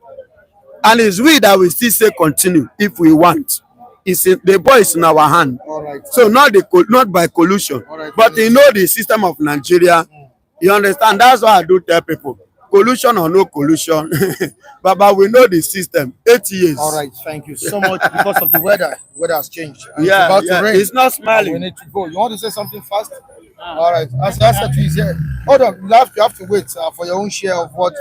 and it's we that will still say continue if we want. The ball is in our hand. Right. So not by collusion, right, but you know the system of Nigeria. You understand? That's why I do tell people, collusion or no collusion, but we know the system. 8 years. All right, thank you so much. Because of the weather has changed. It's about to rain. It's not smiling. We need to go. You want to say something fast? All right. As is here. Hold on. You have to wait for your own share of what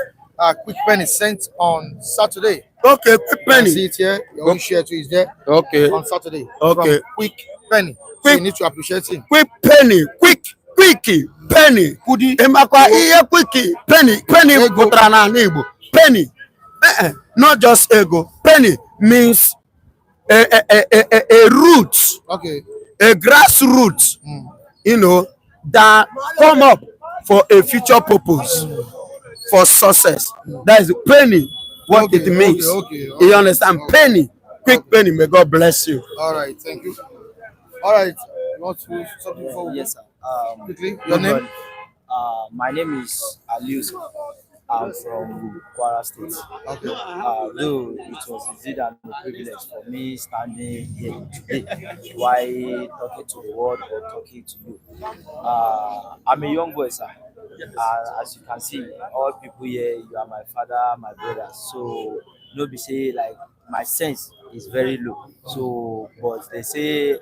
Quick Penny sent on Saturday. Okay, Quick Penny. See it here. Your own share too is there. Okay. On Saturday. Okay. From Quick Penny. So you need to appreciate him. Quick Penny. Quickie, penny. Kudi. Emakwa iye quickie, penny putara na Igbo. Penny. Not just ego. Penny means a root. Okay. A grassroots. You know, that come up for a future purpose, for success. That is penny, what it means. Okay. You understand? Penny. Quick Penny. May God bless you. All right. Thank you. All right. You want to do something before we Yes, sir. quickly, your name? My name is Alius. I'm from Kwara State. Okay. Though it was indeed an privilege for me standing here today while talking to the world or talking to you. I'm a young boy, sir. As you can see, all people here, you are my father, my brother. So, nobody say like my sense is very low. So, but they say,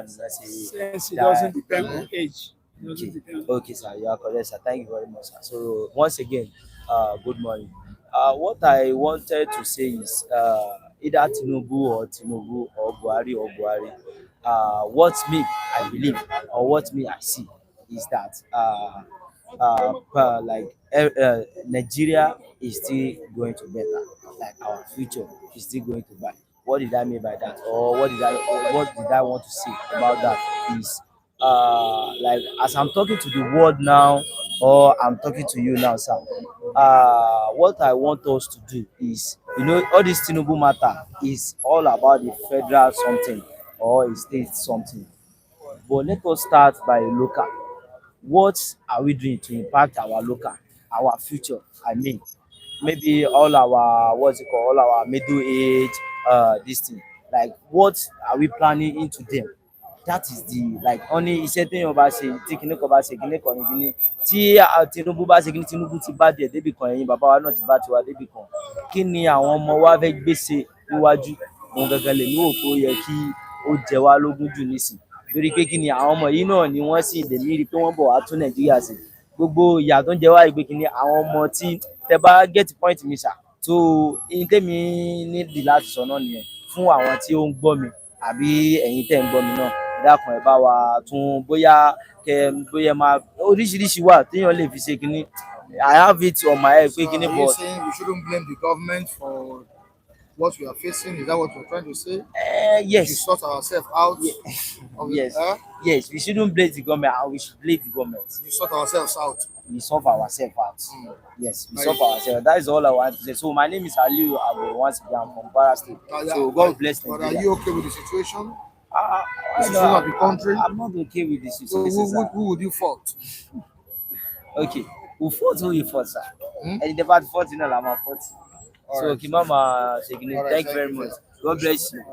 sense it doesn't depend on age. Okay, sir, you are correct, sir. Thank you very much, sir. So, once again, good morning. What I wanted to say is either Tinubu or Buhari. What me I believe or what me I see is that Nigeria is still going to better. Like our future is still going to better. What did I mean by that, or what did I want to say about that is like as I'm talking to the world now, or I'm talking to you now, sir. What I want us to do is, all this Tinubu matter is all about the federal something or a state something. But let us start by local. What are we doing to impact our local, our future? I mean, maybe all our all our middle age, this thing. Like, what are we planning into them? That is the only iṣẹ́ téèyàn bá ṣe tí kinní kan bá ṣe kinní kan ní kinní tí Tinubu bá ṣe kinní Tinubu ti bá díẹ̀ débì kan, ẹ̀yin bàbá wa náà ti bá tiwa débì kan. Kí ni àwọn ọmọ wa fẹ́ gbèsè níwájú? Òun gangan lèmi wò pé ó yẹ kí ó jẹ wá lógún jù nísìn. Torí pé kí ni àwọn ọmọ yìí náà ni wọ́n sì lèmi rí pé wọ́n bọ̀ wá tún Nàìjíríà ṣe. Gbogbo ìyà tó ń jẹ wá yìí pé kí ni àwọn ọmọ tí tẹ bá get point mi sà. So ihun tèmi nídìí láti sọ náà nìyẹn fún àwọn tí ó ń gbọ́ mi àbí ẹ̀yin tẹ́ ń gbọ́ mi náà. Dákun ẹ bá wa tún bóyá máa oríṣiríṣi wà téèyàn lè fi ṣe kinní. I have it on my head pé kinní, but but saying we shouldn't blame the government for what we are facing. Is that what you're trying to say? Yes. We should sort ourselves out. Yes. Yes, we shouldn't blame the government, and we should blame the government. We sort ourselves out. We solve ourselves out. Yes, we solve ourselves. That is all I want to say. So my name is Aliu Abu. Once again, I'm from Kwara State. So God bless But Nigeria. are you okay with the situation? The situation of the country? I'm not okay with this So situation. who would you fault? Okay, who you fought, sir? And the bad fought, I'm fault. So Kimama, thank you very much. God bless you.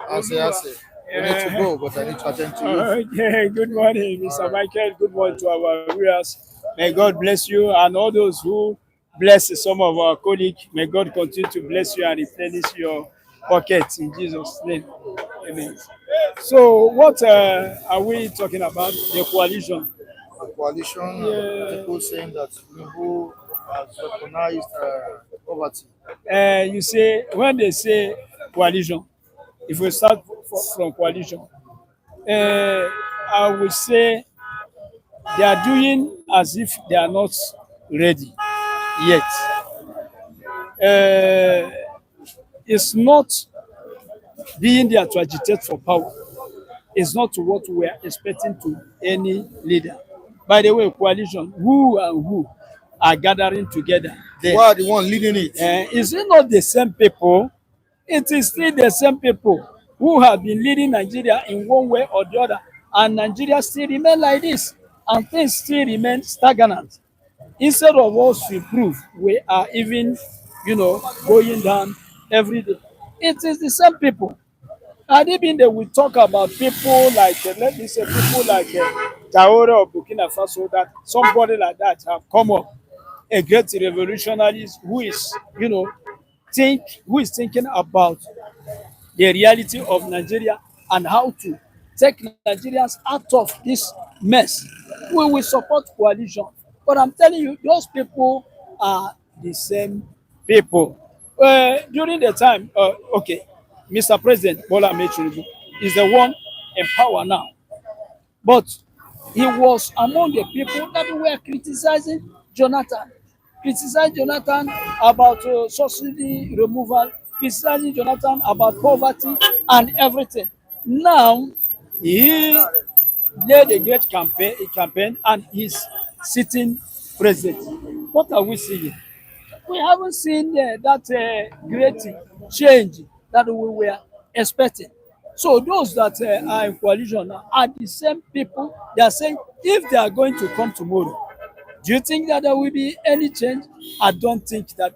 I say. You need to go, but I need to attend to you. Okay, good morning, Mr. Michael. Good morning to our viewers. May God bless you and all those who bless some of our colleagues. May God continue to bless you and replenish your pockets in Jesus' name. Amen. So, what are we talking about? The coalition. The coalition, people saying that Tinubu has weaponized poverty. You say, when they say coalition, if we start from coalition, I would say they are doing as if they are not ready yet. is not being there to agitate for power. It's not what we are expecting to any leader. By the way, coalition, who and who are gathering together there? Who are the one leading it? Is it not the same people? It is still the same people who have been leading Nigeria in one way or the other, and Nigeria still remain like this, and things still remain stagnant. Instead of us to improve, we are even, going down every day. It is the same people. And even they will talk about people like, let me say, people like Traore of Burkina Faso, that somebody like that have come up, a great revolutionary who is, who is thinking about the reality of Nigeria and how to take Nigerians out of this mess. We will support coalition. But I'm telling you, those people are the same people. During the time, okay, Mr. President Bola Ahmed Tinubu is the one in power now. But he was among the people that were criticizing Jonathan. Criticizing Jonathan about subsidy removal, criticizing Jonathan about poverty and everything. Now, he led a great campaign and he's sitting president. What are we seeing? We haven't seen that great change that we were expecting. So those that are in coalition now are the same people. They are saying if they are going to come tomorrow, do you think that there will be any change? I don't think that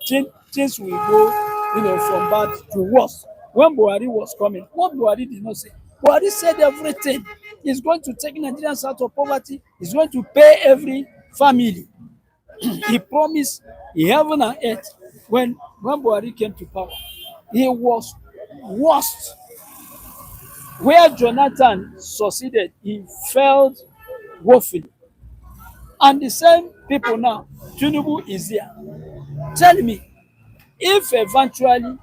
things will go, from bad to worse. When Buhari was coming, what Buhari did not say. Buhari said everything. He's going to take Nigerians out of poverty. He's going to pay every family. He promised heaven and earth. When Buhari came to power, he was worst. Where Jonathan succeeded, he failed woefully. And the same people now, Tinubu is there. Tell me, if eventually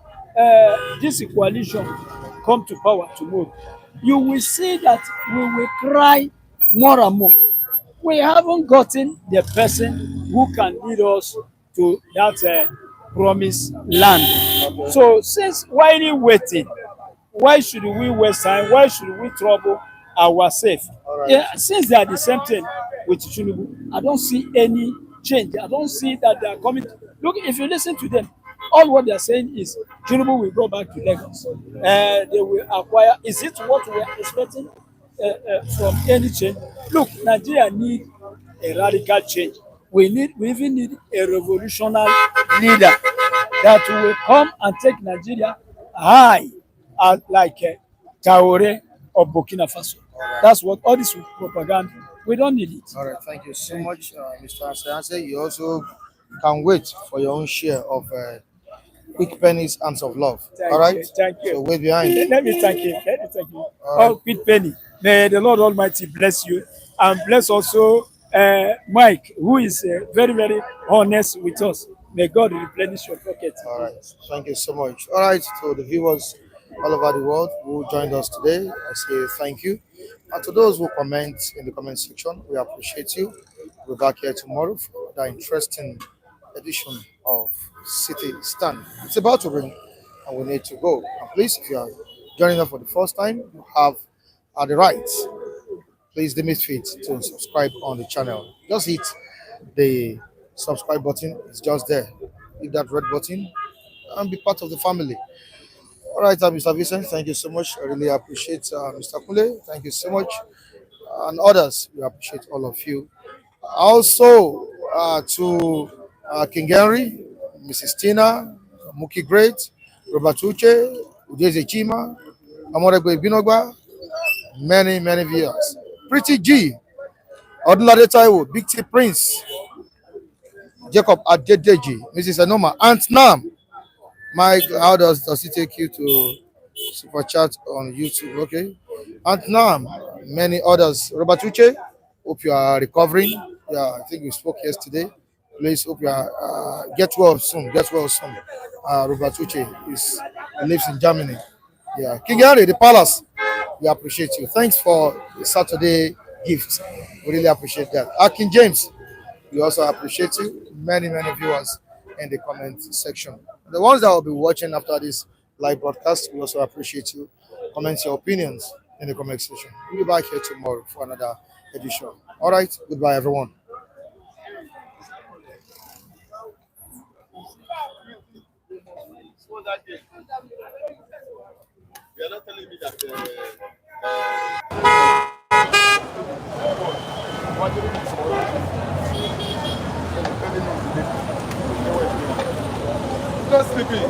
this coalition come to power tomorrow, you will see that we will cry more and more. We haven't gotten the person who can lead us to that promised land. So since while waiting, why should we waste time? Why should we trouble ourselves? Yeah, since they are the same thing with Tinubu, I don't see any change. I don't see that they are coming. Look, if you listen to them, all what they are saying is Tinubu will go back to Lagos. They will acquire. Is it what we are expecting from any change? Look, Nigeria need a radical change. We even need a revolutionary leader that will come and take Nigeria high, like Traore of Burkina Faso. That's what all this propaganda. We don't need it. All right, thank you so much, Mr. Asayanse. You also can wait for your own share of quick pennies, hands of love. Thank All right, you. Thank you. So wait behind. Let me thank you. Let me thank you. right. Oh, quick penny. May the Lord Almighty bless you and bless also Mike, who is very, very honest with us. May God replenish your pocket. All right, thank you so much. All right, to the viewers all over the world who joined us today, I say thank you. And to those who comment in the comment section, we appreciate you. We'll be back here tomorrow for the interesting edition of City Stand. It's about to ring and we need to go. And please, if you are joining us for the first time, you have the right. Please do not forget to subscribe on the channel. Just hit the subscribe button. It's just there. Hit that red button and be part of the family. All right, Mr. Vincent, thank you so much. I really appreciate Mr. Kule. Thank you so much. And others, we appreciate all of you. Also, to King Henry, Mrs. Tina, Muki Great, Robert Uche, Udeze Chima, Amorego Binogba, many viewers. Pretty G, Odunlade Taiwo, Big T Prince, Jacob Adedeji, Mrs. Anoma, Aunt Nam. Mike, how does it take you to super chat on YouTube? Okay. Aunt Nam, many others. Robert Uche, hope you are recovering. Yeah, I think we spoke yesterday. Please hope you are get well soon. Get well soon. Robert Uche lives in Germany. Yeah. King Henry, the palace. We appreciate you. Thanks for the Saturday gift. We really appreciate that. King James, we also appreciate you. Many viewers in the comment section. The ones that will be watching after this live broadcast, we also appreciate you. Comment your opinions in the comment section. We'll be back here tomorrow for another edition. All right, goodbye, everyone. You are not telling me that. It's not sleeping.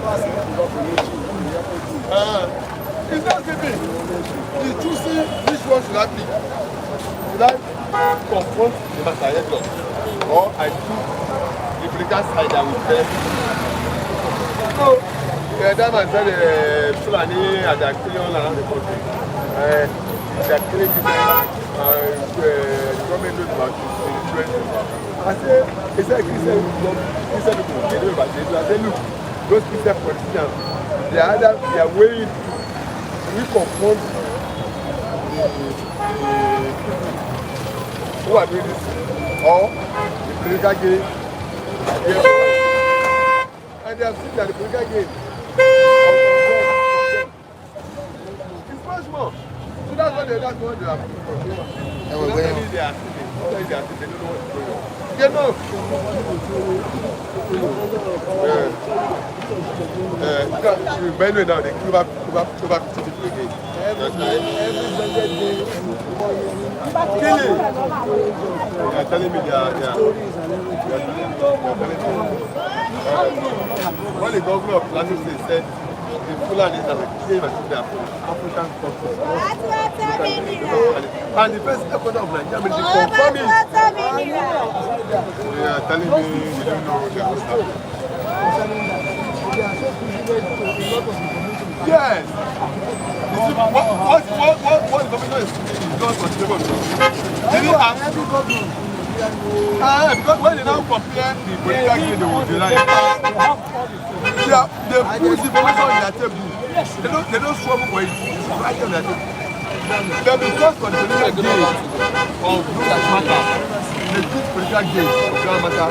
It's not sleeping. He's choosing which one should I pick. Should I confront the matter head on, or I choose the political side that will tell? So, that man said Fulani and they are killing all around the country. They are killing people. The government knows about it. I said, he said Christian people, they know about it. I said, look, those Christian politicians, they are weighing, we confront the people who are doing this, or the political game. And they have seen that the political game it's much more. So that's what they have to do. They are sleeping. They don't know what's going on. You know. Benue now, they kill back 50 people again. Killing. They are telling me they are when the governor of Plateau State said the Fulanis are like same as they are from African countries. And the first headquarters of Nigeria military confirm it. They are telling me they don't know their own stuff. Yes. You see, what the governor is not considerable. They didn't ask. Because when they now compare the political game, they will deny it. They put the information on their table. They don't struggle for it. It's right on their table. They will focus on the political game of those that matter. They choose political game of that matter.